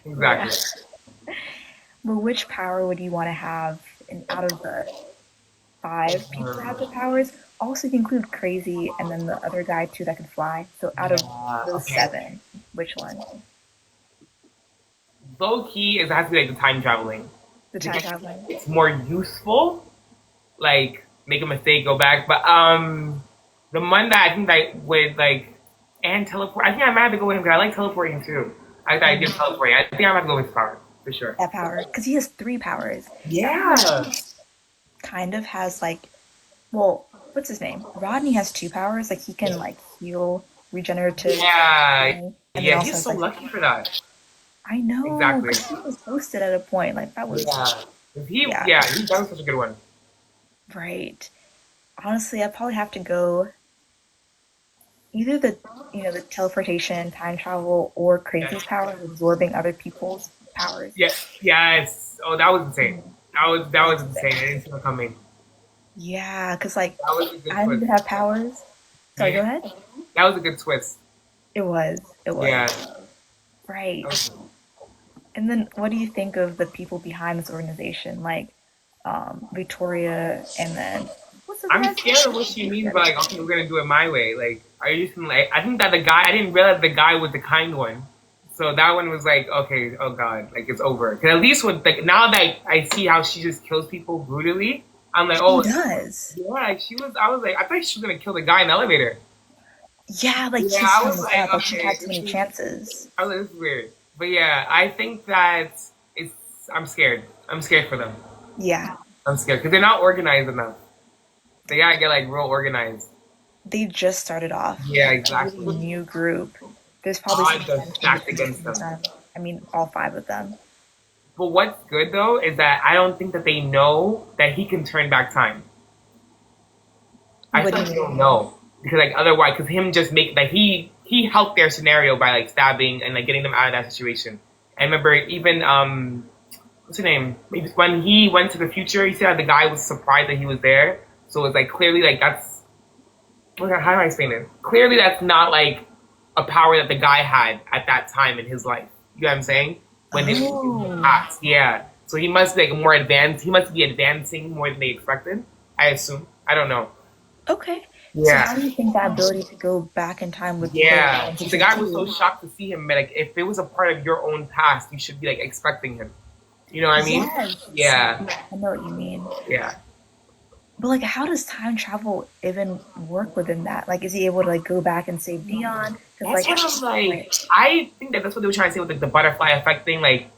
Yeah. exactly. But which power would you want to have out of the five people that have the powers? Also, you can include crazy and then the other guy too that can fly. So out of Yeah. those Okay. seven, which one? Low key is has to be like the time traveling The time because traveling. it's more useful. Like make a mistake, go back. But the one that I think that would like And teleport. I think I might have to go with him because I like teleporting too. I like the idea of teleporting. I think I might have to go with his power for sure. That power, because he has three powers. Yeah. Kind of has like, well, what's his name? Rodney has two powers. Like he can like heal, regenerative, Yeah. healing, and then Yeah. also He's has so like, lucky for that. I know, Exactly. because he was ghosted at a point. Like that was, Yeah. yeah, That was such a good one. right. Honestly, I probably have to go either the the teleportation, time travel, or Yeah. Crazy's power of absorbing other people's powers. Yes. Yes. Oh, that was insane. Mhm. That was That's insane. I sick. didn't see it coming. Yeah, because like That was a good I didn't twist. even have powers. Sorry, go Yeah. ahead. That was a good twist. It was. It was. Yeah. Right. That was- And then what do you think of the people behind this organization? Like Victoria and then what's the I'm guy's scared of what she means by like, okay, we're gonna do it my way. Like, are you just gonna, like? I think that the guy. I didn't realize the guy was the kind one. So that one was like, okay, oh god, like it's over. Because at least with like now that I see how she just kills people brutally, I'm like, She oh does. yeah, like she was. I was like, I thought she was gonna kill the guy in the elevator. Yeah, like Yeah, he's I setting was this like, up. Like she okay, had too many chances. I was like, this is weird. But yeah, I think that it's. I'm scared. I'm scared for them. Yeah. I'm scared because they're not organized enough. They gotta get like real organized. They just started off. Yeah, Like a really exactly. new group. There's probably some Odds are tension stacked between the against three of them. them. I mean, all five of them. But what's good though is that I don't think that they know that he can turn back time. I What feel do like you they mean? don't know because like otherwise, because him just make like he helped their scenario by like stabbing and like getting them out of that situation. I remember even what's his name? Maybe when he went to the future, he said the guy was surprised that he was there. So it's like clearly like that's how do I explain it? Clearly that's not like a power that the guy had at that time in his life. You know what I'm saying? When it was in the Oh, past, yeah. So he must be like more advanced. He must be advancing more than they expected. I assume. I don't know. okay. So Yeah, how do you think that ability to go back in time would play out yeah. in The season guy was so two? shocked to see him. Like, if it was a part of your own past, you should be like expecting him. You know what I mean? Yes. Yeah, Yeah, I know what you mean. yeah. But like, how does time travel even work within that? Like, is he able to like go back and save Dion? Because That's like, what I'm right. like. I think that that's what they were trying to say with like, the butterfly effect thing. Like,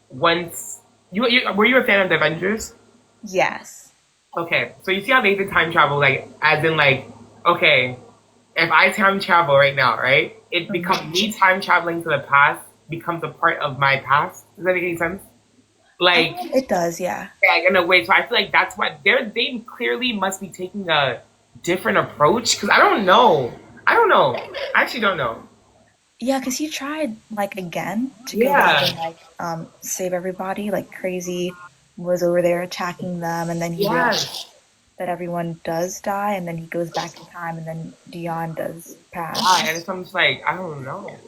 once you were you a fan of the Avengers? Yes. Okay, so you see how they did time travel, like as in like, okay, if I time travel right now, right, it Hmm. becomes me time traveling to the past becomes a part of my past. Does that make any sense? Like, It does. Yeah. yeah, in a way. So I feel like that's what they clearly must be taking a different approach because I don't know. I don't know. I actually don't know. Yeah, because he tried like again to go back Yeah. and like save everybody. Like crazy was over there attacking them, and then he realized Yes. that everyone does die, and then he goes back in time, and then Dion does pass. Yeah, and it's I'm just like I don't know.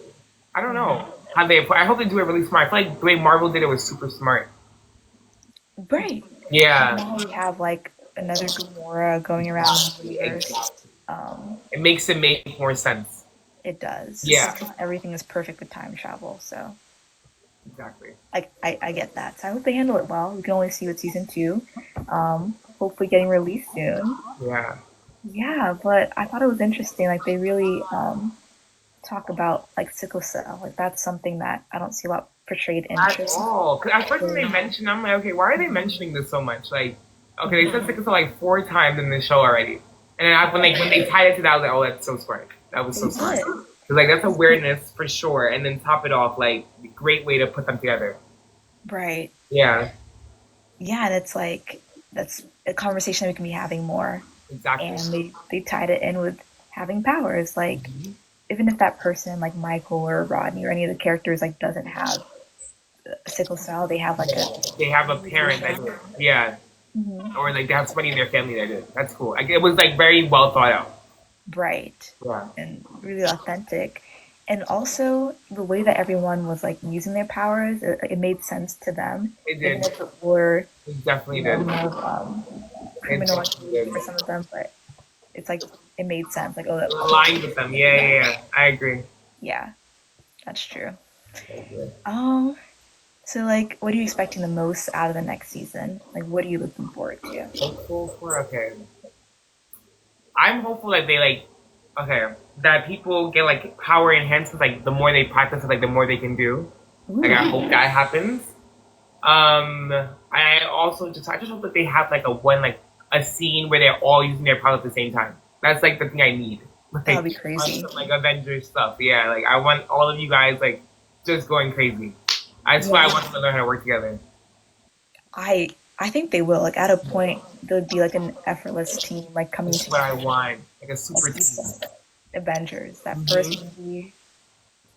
I don't Hmm. know how they. I hope they do it really smart. I feel like the way Marvel did it was super smart. Right. Because Yeah, now we have like another Gamora going around the universe. it, Um, it makes it make more sense. it does. It's Yeah, just not everything is perfect with time travel, so exactly. I get that. So I hope they handle it well. We can only see what season two. Hopefully getting released soon. Yeah, Yeah, but I thought it was interesting. Like they really talk about like sickle cell. Like that's something that I don't see a lot portrayed in at shows. all. 'Cause at first when they So, mentioned, I'm like, okay, why are they mhm, mentioning this so much? Like, okay, they said mhm. sickle cell like 4 times in the show already, and then when they tied it to that, I was like, oh, that's so smart. That was so They smart. did. Cause like that's awareness for sure, and then top it off like great way to put them together. Right. Yeah, Yeah, and it's like that's a conversation that we can be having more. exactly. And they tied it in with having powers. Like even if that person like Michael or Rodney or any of the characters like doesn't have sickle cell, they have like Yeah. a They have a parent that relation. did. Yeah, Hmm. or like they have somebody in their family that did. That's cool. Like it was like very well thought out. Bright Yeah, and really authentic. And also the way that everyone was like using their powers, it made sense to them, it even did. if it were, It definitely you know, did. more It criminal definitely did. for some of them, but it's like it made sense. Like, oh, It that, aligned with them. Yeah, yeah, yeah. I agree. yeah, that's true. I agree. Um, so like, what are you expecting the most out of the next season? Like, what are you looking forward to? Hopeful for okay. I'm hopeful that they like. Okay. that people get like power enhancements. Like the more they practice it, like the more they can do. Like I Ooh, hope that happens. I just hope that they have like a scene where they're all using their powers at the same time. That's like the thing I need. that would Like be on crazy. some like Avengers stuff. Yeah, like I want all of you guys like just going crazy. I swear I Yeah, want them to learn how to work together. I I think they will. Like at a point, there would be like an effortless team like coming That's what I together. want. Like a Like super you team. said, Avengers. That first Hmm. movie,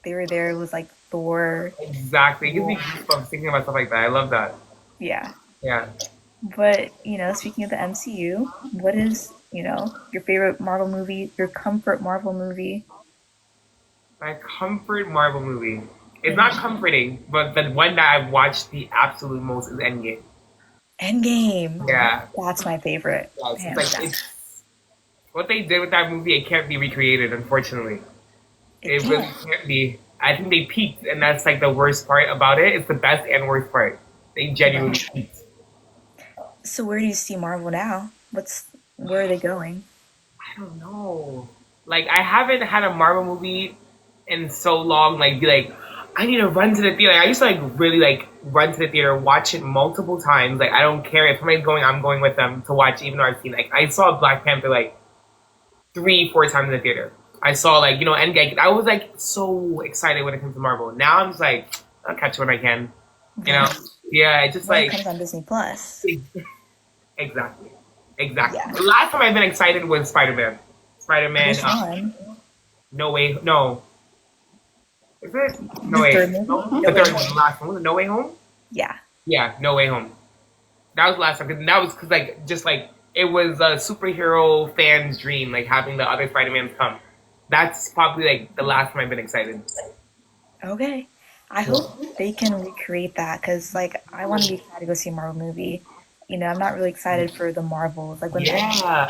they were there. It was like Thor. Exactly. It gives me Cool. goosebumps thinking about stuff like that. I love that. Yeah. Yeah. But, speaking of the MCU, what is, your favorite Marvel movie, your comfort Marvel movie? My comfort Marvel movie. It's not Hmm. comforting, but the one that I've watched the absolute most is Endgame. Endgame. Yeah. That's my favorite, Yeah, it's hands like down. it's what they did with that movie. It can't be recreated, unfortunately. It It really can't. can't be. I think they peaked, and that's like the worst part about it. It's the best and worst part. They genuinely Right. peaked. So where do you see Marvel now? Where are they going? I don't know. Like I haven't had a Marvel movie in so long. Like be like, I need to run to the theater. Like, I used to like really like run to the theater, watch it multiple times. Like I don't care if somebody's going, I'm going with them to watch. Even though I've seen like I saw Black Panther like 3, 4 times in the theater. I saw like Endgame. I was like so excited when it comes to Marvel. Now I'm just like I'll catch it when I can. You know? Right. Yeah, it's just When it like comes on Disney Plus. exactly, exactly. Yeah. The last time I've been excited was Spider Man. Spider Man. Which one? No way. No, is it? No The way. third movie? No, No the Way third one, the Home. last one was it No Way Home? Yeah. Yeah, No Way Home. That was the last time because that was because like just like it was a superhero fan's dream, like having the other Spider Mans come. That's probably like the last time I've been excited. Okay. I hope they can recreate that because, like, I want to be excited to go see a Marvel movie. I'm not really excited for the Marvels. Like when Yeah,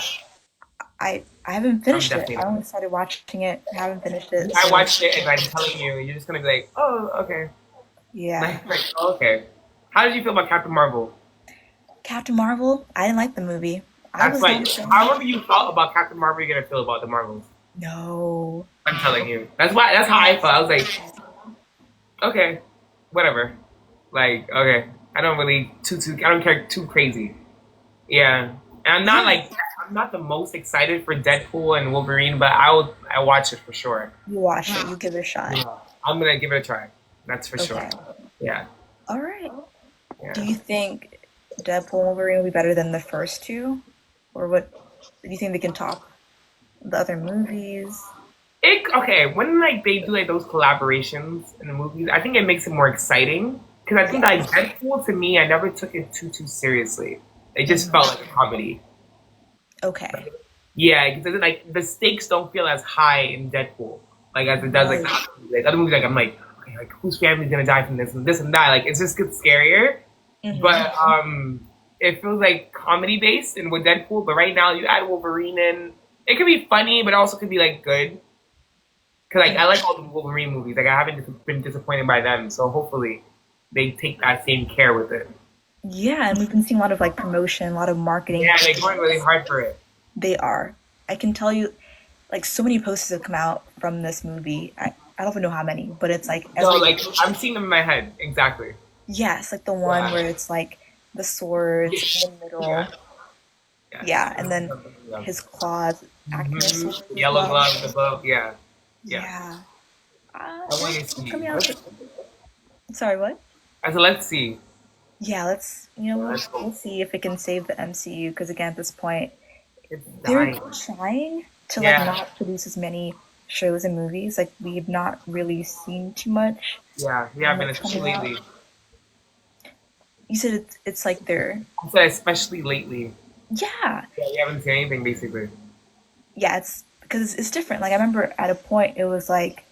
I haven't I'm finished it. definitely I not. only started watching it. I haven't finished it. I So watched it and I'm telling you, you're just gonna be like, oh, okay. yeah, Like, oh, okay. How did you feel about Captain Marvel? Captain Marvel. I didn't like the movie. I That's was not like, a fan. however you felt about Captain Marvel, you're gonna feel about the Marvels. No. I'm telling you. That's how I felt. I was like, okay, whatever. Like, okay. I don't really I don't care too crazy. Yeah. And Yeah, I'm not the most excited for Deadpool and Wolverine, but I watch it for sure. you watch it. You give it a shot. Yeah. I'm gonna give it a try. That's for sure. Okay. Yeah. All right. Do Yeah. you think Deadpool and Wolverine will be better than the first two, or what? Do you think they can top the other movies? Okay, when like they do like those collaborations in the movies, I think it makes it more exciting. Because I think Yeah. like Deadpool to me, I never took it too seriously. It just felt Hmm. like a comedy. Okay. Yeah, because like the stakes don't feel as high in Deadpool, like as it does Right. like other movies. Like I'm like, okay, like whose family's gonna die from this and that. Like it just gets scarier. Hmm. But it feels like comedy based and with Deadpool. But right now you add Wolverine in, it could be funny, but it also could be like good. Cause like I like all the Wolverine movies. Like I haven't been disappointed by them. So hopefully they take that same care with it. Yeah, and we've been seeing a lot of like promotion, a lot of marketing Yeah, they're going really posters. hard for it. They are. I can tell you, like, so many posters have come out from this movie. I don't even know how many, but it's like No, every like I'm poster. seeing them in my head exactly. Yes, like the one Yeah. where it's like the swords in the Yeah. middle. Yes. Yeah, and then his claws acting as Hmm. swords as Yellow well. gloves above. Yeah. Yeah. Yeah. I want to It's see. coming out. Sorry, what? I said, let's see. Yeah, we'll Let's go. we'll see if it can save the MCU because again, at this point, It's they're dying. trying to like Yeah. not produce as many shows and movies. Like we've not really seen too much Yeah. Yeah. I've been that's especially coming out. lately. You said it's like they're I said especially lately. yeah, Yeah. You haven't seen anything basically. yeah. It's because it's different. Like I remember at a point it was like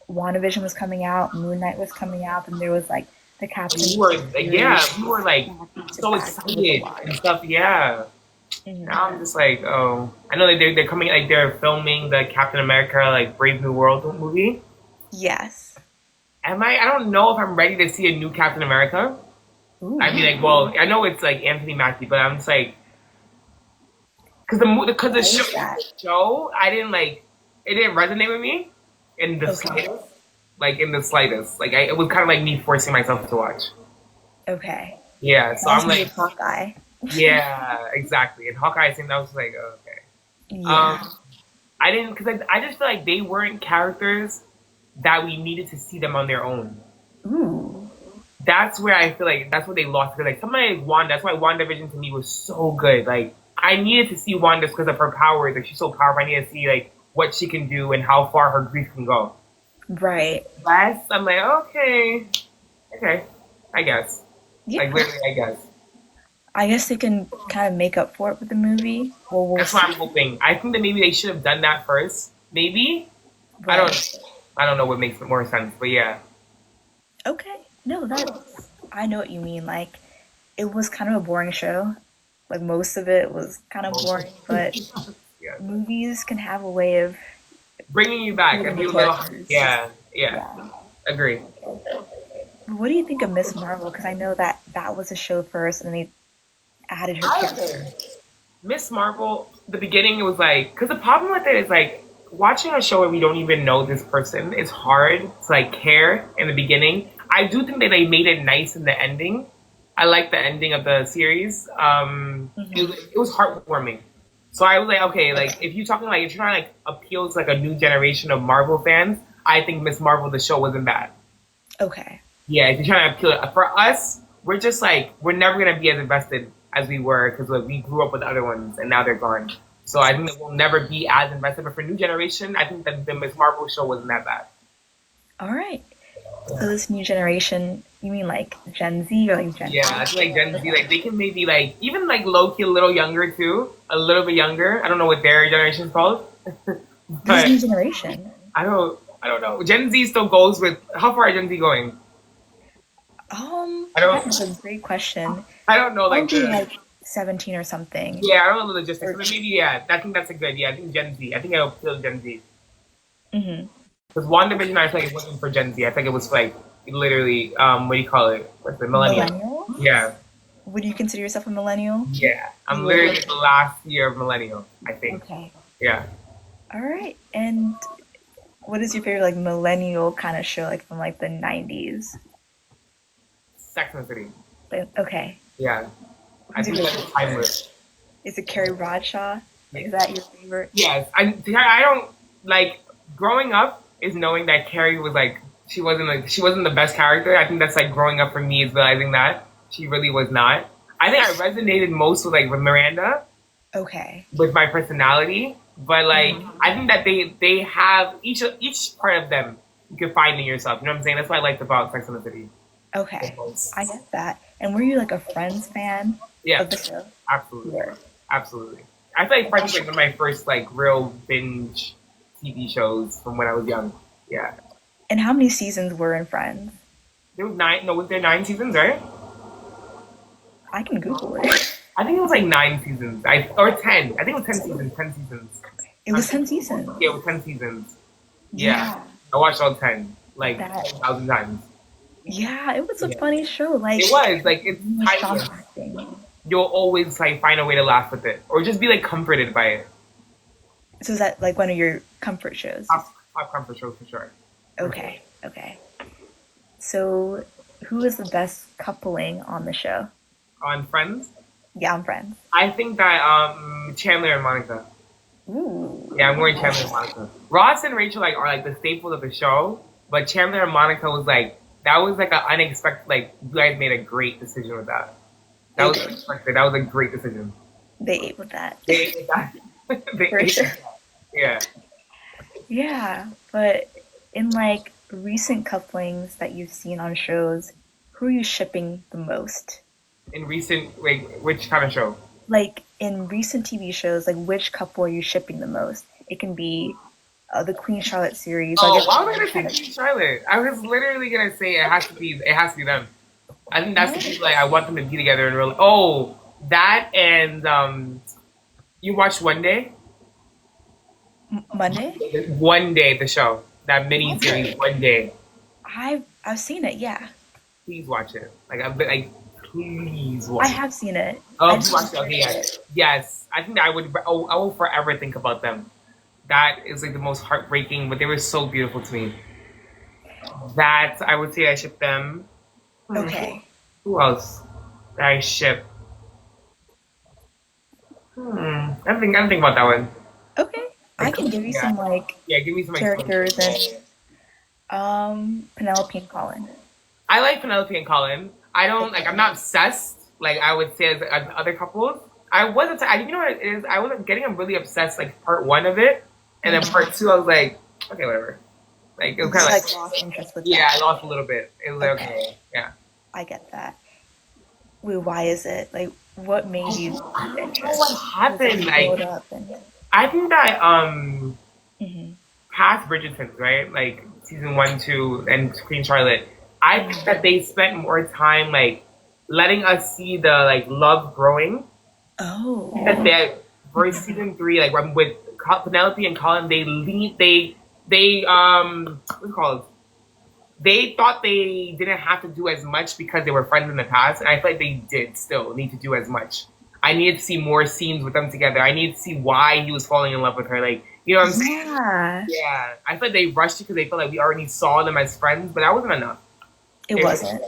WandaVision was coming out, Moon Knight was coming out, and there was like the And Captain you were Marvel like, yeah, series you were like back to so back. It was a excited lot. and stuff. Yeah. Hmm. Now I'm just like, oh, I know that they're coming like they're filming the Captain America like Brave New World movie. Yes. Am I? I don't know if I'm ready to see a new Captain America. I Ooh. mean, like, well, I know it's like Anthony Mackie, but I'm just like, because the Why is show, that? I didn't like. it didn't resonate with me in the Okay. slightest. Like in the slightest. Like it was kind of like me forcing myself to watch. Okay. Yeah, so That's I'm me with like, Hawkeye. yeah, exactly. And Hawkeye, I think that was like, oh, okay. Yeah. Um, I didn't because I just feel like they weren't characters that we needed to see them on their own. Ooh. That's where I feel like that's what they lost. Because like somebody like Wanda, that's why WandaVision to me was so good. Like I needed to see Wanda because of her powers. Like she's so powerful. I needed to see like what she can do and how far her grief can go. Right. Last, I'm like, okay, okay, I guess. Like Yeah. literally, I guess. I guess they can kind of make up for it with the movie. Well, we'll That's what I'm see. hoping. I think that maybe they should have done that first. Maybe I Right. don't. I don't know what makes more sense, but yeah. Okay. No, I know what you mean. Like, it was kind of a boring show. Like, most of it was kind of boring, but Yeah. movies can have a way of Bringing you back building and the be a little. characters. Yeah, yeah. Yeah. Agree. What do you think of Miss Marvel? Because I know that that was a show first, and they added her character. Miss Marvel, the beginning it was like, because the problem with it is like watching a show where we don't even know this person. It's hard to like care in the beginning. I do think that they made it nice in the ending. I like the ending of the series. Hmm. It was heartwarming. So I was like, okay, like if you're talking like if you're trying to like appeal to like a new generation of Marvel fans, I think Miss Marvel the show wasn't bad. Okay. Yeah, if you're trying to appeal for us, we're just like we're never gonna be as invested as we were because like, we grew up with the other ones and now they're gone. So I think that we'll never be as invested. But for new generation, I think that the Miss Marvel show wasn't that bad. All right. So this new generation, you mean like Gen Z or like Gen Yeah, I X? feel like Gen Z, like they can maybe like even like low key a little younger too, a little bit younger. I don't know what their generation's called, This but new generation. I don't know. Gen Z still goes with how far is Gen Z going? I That is don't a great question. I don't know like Probably the like 17 or something. yeah I don't know the logistics, Or, but maybe yeah I think that's a good yeah I think Gen Z I think I'll appeal Gen Z hmm. because WandaVision I feel like it wasn't for Gen Z. I think it was for, like literally what do you call it? What's the millennial? Millennial? Yeah, Would you consider yourself a millennial? yeah. I'm You would. literally the last year of millennial. I think. Okay. Yeah. All right. And what is your favorite like millennial kind of show like from like the 90s? Sex and the City. Like, okay. Yeah. I Who's your think that's favorite? timeless. Is it Carrie Bradshaw? Yeah. Is that your favorite? Yes. I don't like growing up is knowing that Carrie was like she wasn't the best character. I think that's like growing up for me is realizing that she really was not. I think I resonated most with Miranda Okay. with my personality, but like Hmm. I think that they have each part of them you can find in yourself. You know what I'm saying? That's what I liked about Sex and the City. The Okay. most. I get that. And were you like a Friends fan Yeah, of the show? absolutely, Yeah. absolutely. I feel like Friends was like one of my first like real binge TV shows from when I was young. Yeah, And how many seasons were in Friends? there was nine. No, was there 9 seasons? Right? I can Google it. I think it was like 9 seasons. Or 10. I think it was 10 seasons. 10 seasons. It was 10 seasons. Yeah, it was 10 seasons. Yeah, Yeah. I watched all 10 like That 10,000 times. Yeah, it was a Yeah. funny show. Like It was like it's really strong timeless. acting. You'll always like find a way to laugh with it, or just be like comforted by it. So is that like one of your comfort shows? Top comfort show for sure. Okay, okay. So who is the best coupling on the show? On Friends, Yeah, I'm Friends. I think that Chandler and Monica. Ooh. Yeah, I'm going Chandler and Monica. Ross and Rachel like are like the staples of the show, but Chandler and Monica was like that was like an unexpected like you guys made a great decision with that. That They was did. unexpected. That was a great decision. They ate with that. They ate that. They For ate sure. that. Yeah. Yeah, but in like recent couplings that you've seen on shows, who are you shipping the most? In recent like which kind of show? Like in recent TV shows, like which couple are you shipping the most? It can be the Queen Charlotte series. Like Oh, it's why was I gonna kind say Queen Charlotte? I was literally gonna say it has to be them. I think that's the people like I want them to be together and really. Oh, that and you watched One Day? Monday. One Day, the show, that mini series. One Day, I've seen it. Yeah, please watch it. Like please I watch it. have seen it. Oh, I you just watched haven't it. Okay, finished yes, it. yes. I think that I would. Oh, I will forever think about them. That is like the most heartbreaking, but they were so beautiful to me. That I would say I ship them. Okay. Who else that I ship? I don't think about that one. Okay. I Like, can give you yeah, some like yeah. Give me some characters examples. and Penelope and Colin. I like Penelope and Colin. I don't like. I'm Okay. not obsessed. Like I would say as other couples. I wasn't. You know what it is? I wasn't getting really obsessed like part one of it, and then Mm-hmm. part two I was like, okay, whatever. Like it was kind You of like like, lost interest with yeah, that. I lost a little bit. It was like Okay. okay, yeah. I get that. Wait, why is it? Like, what made you lose I don't know interest? what Was happened. it build Like up and I think that hmm past Bridgertons, right? Like season one, two, and Queen Charlotte. I think hmm that they spent more time like letting us see the like love growing. That Oh. that for season three, like when with Penelope and Colin, they what's it called? They thought they didn't have to do as much because they were friends in the past, and I feel like they did still need to do as much. I needed to see more scenes with them together. I needed to see why he was falling in love with her. Like, you know what I'm saying? Yeah. Yeah. I feel like they rushed it because they felt like we already saw them as friends, but that wasn't enough. It It wasn't.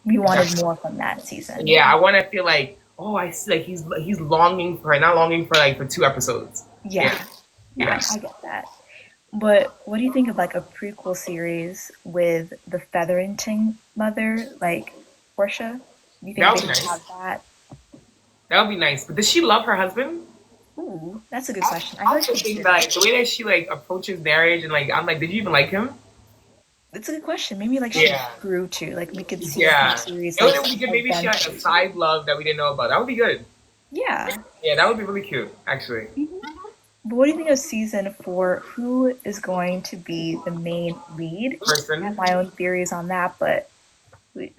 We wanted more from that season. Yeah, I want to feel like, oh, I see, like he's longing for her, not longing for like for 2 episodes. Yeah. Yeah, No, yeah. I get that. But what do you think of like a prequel series with the Featherington mother, like Portia? Do you think That they would be should nice. have that? That would be nice. But does she love her husband? Ooh, that's a good I question. I feel like also she think did. that like, the way that she like approaches marriage and like I'm like, did you even like him? It's a good question. Maybe like she Yeah, grew to like we could see like in the yeah. series It like would be good. Maybe she had a adventures. side love that we didn't know about. That would be good. Yeah. Yeah, that would be really cute, actually. But what do you think of season four? Who is going to be the main lead? I have Person, my own theories on that, but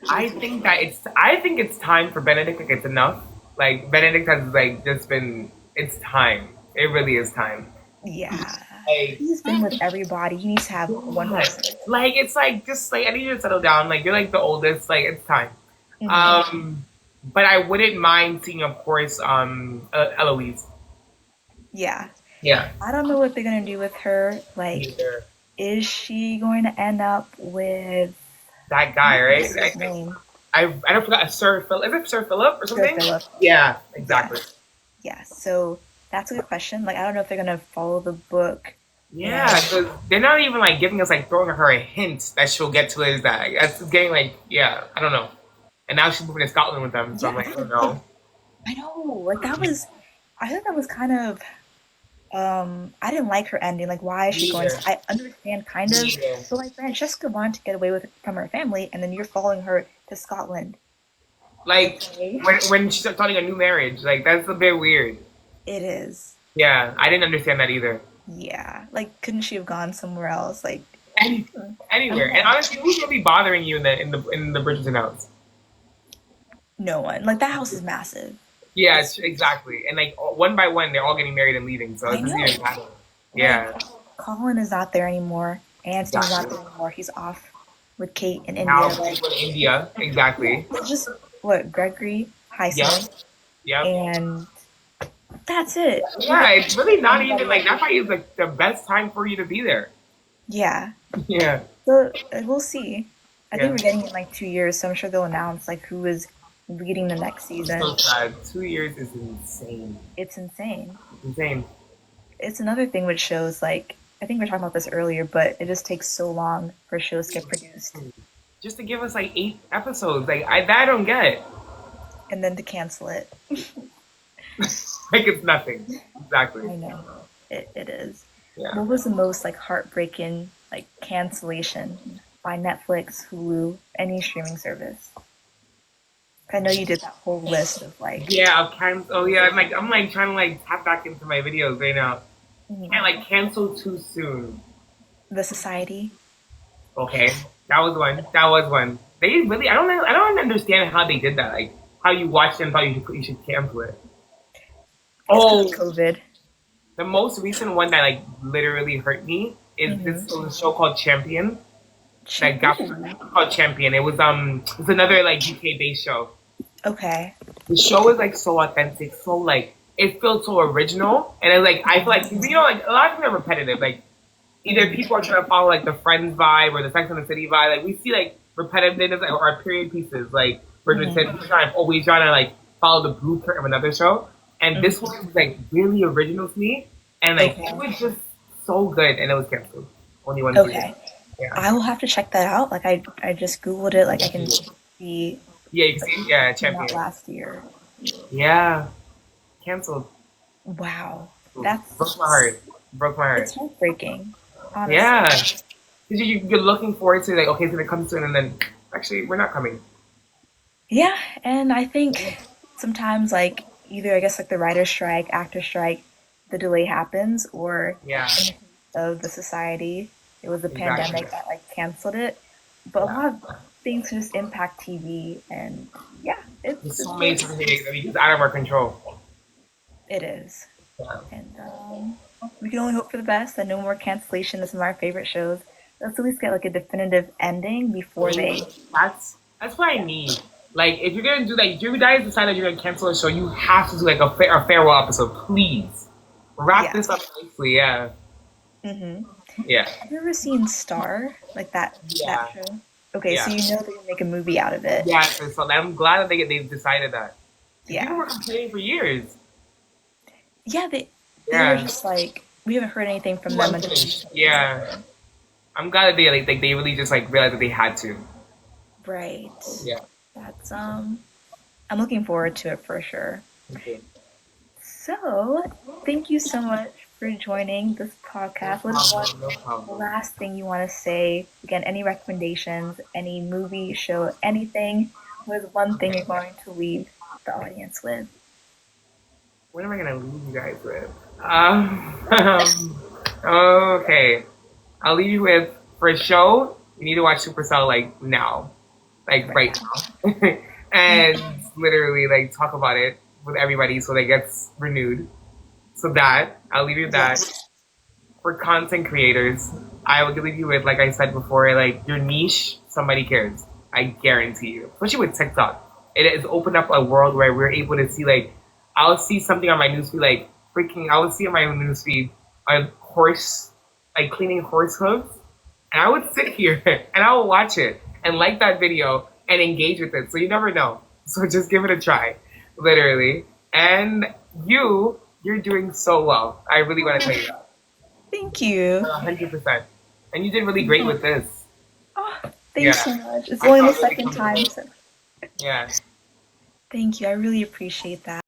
I think that I think it's time for Benedict. Like it's enough. Like Benedict has like just been. It's time. It really is time. yeah, Like, he's been with everybody. He needs to have one person. like it's like just like I need you to settle down. Like you're like the oldest. Like it's time. Hmm. But I wouldn't mind seeing, of course, Eloise. Yeah, Yeah. I don't know what they're gonna do with her. Like, Neither. is she going to end up with That guy, right? what's his name? I don't forgot Sir Philip. Is it Sir Philip or Sir something? Philip. Yeah, Yeah, exactly. yeah. So that's a good question. Like, I don't know if they're gonna follow the book Yeah, and 'cause they're not even like giving us like throwing her a hint that she'll get to his dad. That's getting like yeah, I don't know. And now she's moving to Scotland with them, so I'm yeah, like, I don't know. I know. Like that was, I think that was kind of I didn't like her ending. Like, why is she going Neither. to? I understand kind of, Neither. but like Francesca wanted to get away with it from her family, and then you're following her to Scotland. Like Okay, when she's starting a new marriage, like that's a bit weird. it is. Yeah, I didn't understand that either. Yeah, like couldn't she have gone somewhere else? Like, Any, anywhere. And honestly, who's really bothering you in the Bridgerton house? no one. Like that house is massive. Yeah, It's exactly. And like one by one, they're all getting married and leaving. So I it doesn't know. even matter. Like Yeah, Colin is not there anymore. Anthony's not exactly. there anymore. He's off with Kate in India. Now Like, people in India, yeah, exactly. it's just what Gregory Yep, Hyacinth, yep. and that's it. We Yeah, don't it's really have not even anybody like else. that's why it's like the best time for you to be there. Yeah. Yeah, So we'll see. I think yeah. we're getting it in like 2 years, so I'm sure they'll announce like who is leading the next So season. sad. 2 years is insane. It's insane. It's insane. It's another thing with shows like I think we were talking about this earlier, but it just takes so long for shows to get produced Just to give us like 8 episodes, like I don't get it. and then to cancel it. Like it's nothing. Exactly. I know it is. Yeah. What was the most like heartbreaking like cancellation by Netflix, Hulu, any streaming service? I know you did that whole list of like, Yeah, oh yeah, I'm like trying to like tap back into my videos right now. mhm, Can't like cancel too soon. The Society. Okay, that was one. That was one. They really, I don't know. I don't understand how they did that. Like how you watched it and thought you should cancel it. It's because of Oh, COVID. the most recent one that like literally hurt me is Hmm. this was a show called Champion that got Ooh, called Champion. It's another like UK based show. okay. The show is like so authentic, so like it feels so original, and it's like I feel like like a lot of things are repetitive. Like either people are trying to follow like the Friends vibe or the Sex and the City vibe. Like we see like repetitiveness like, or period pieces like Bridget said, people trying always trying to like follow the blueprint of another show. And this one was like really original to me, and like it Okay. was just so good, and it was canceled. Only one season. Okay. Yeah. I will have to check that out. Like I just Googled it. Like I can see Yeah, you can see. Yeah, came out Champion. last year. Yeah, canceled. Wow. Broke my heart. Broke my It's heart. heartbreaking, honestly. Yeah, because you're looking forward to like okay, it's gonna come soon, and then actually we're not coming. Yeah, and I think sometimes like either I guess like the writer strike, actor strike, the delay happens, or Yeah, in the case of the society, it was the exactly. pandemic that like canceled it. But a Yeah. lot of things just impact TV, and yeah, There's it's so what many different things. I mean, it's out of our control. it is. Yeah. And we can only hope for the best that no more cancellation of some of our favorite shows. Let's at least get like a definitive ending before they. That's what I need. Like, if you're gonna do that, if you guys decide that you're gonna cancel a show, you have to do like a farewell episode, please. Wrap Yeah. this up nicely. Yeah, Mm-hmm. yeah, Have you ever seen Star? Like that yeah, show? Okay, so yeah, you know they're gonna make a movie out of it. yeah. So I'm glad that they've decided that. People Yeah. were complaining for years. Yeah, they were Yeah, just like we haven't heard anything from too them until unfinished. recently. Yeah, I'm glad that they really just like realized that they had to. Right. Yeah. That's I'm looking forward to it for sure. Okay. So, thank you so much for joining this No podcast. What's one problem. No problem. last thing you want to say? Again, any recommendations, any movie, show, anything? What is one thing you're going to leave the audience with? What am I gonna leave you guys with? Okay. I'll leave you with for a show. You need to watch Supercell like now, like Right right now. now, and literally like talk about it with everybody so that it gets renewed. So that I'll leave you with that. Yes. For content creators, I will leave you with like I said before, like your niche, somebody cares. I guarantee you, especially with TikTok, it has opened up a world where we're able to see like I'll see something on my newsfeed like freaking I would see on my newsfeed a horse like cleaning horse hooves, and I would sit here and I would watch it and like that video and engage with it. So you never know. So just give it a try, literally. And you're doing so well. I really want to tell you that. Thank you. 100%. And you did really great with this. Oh, Yeah. thanks so much. It's I only the felt really second time, comfortable. so Yeah. thank you. I really appreciate that.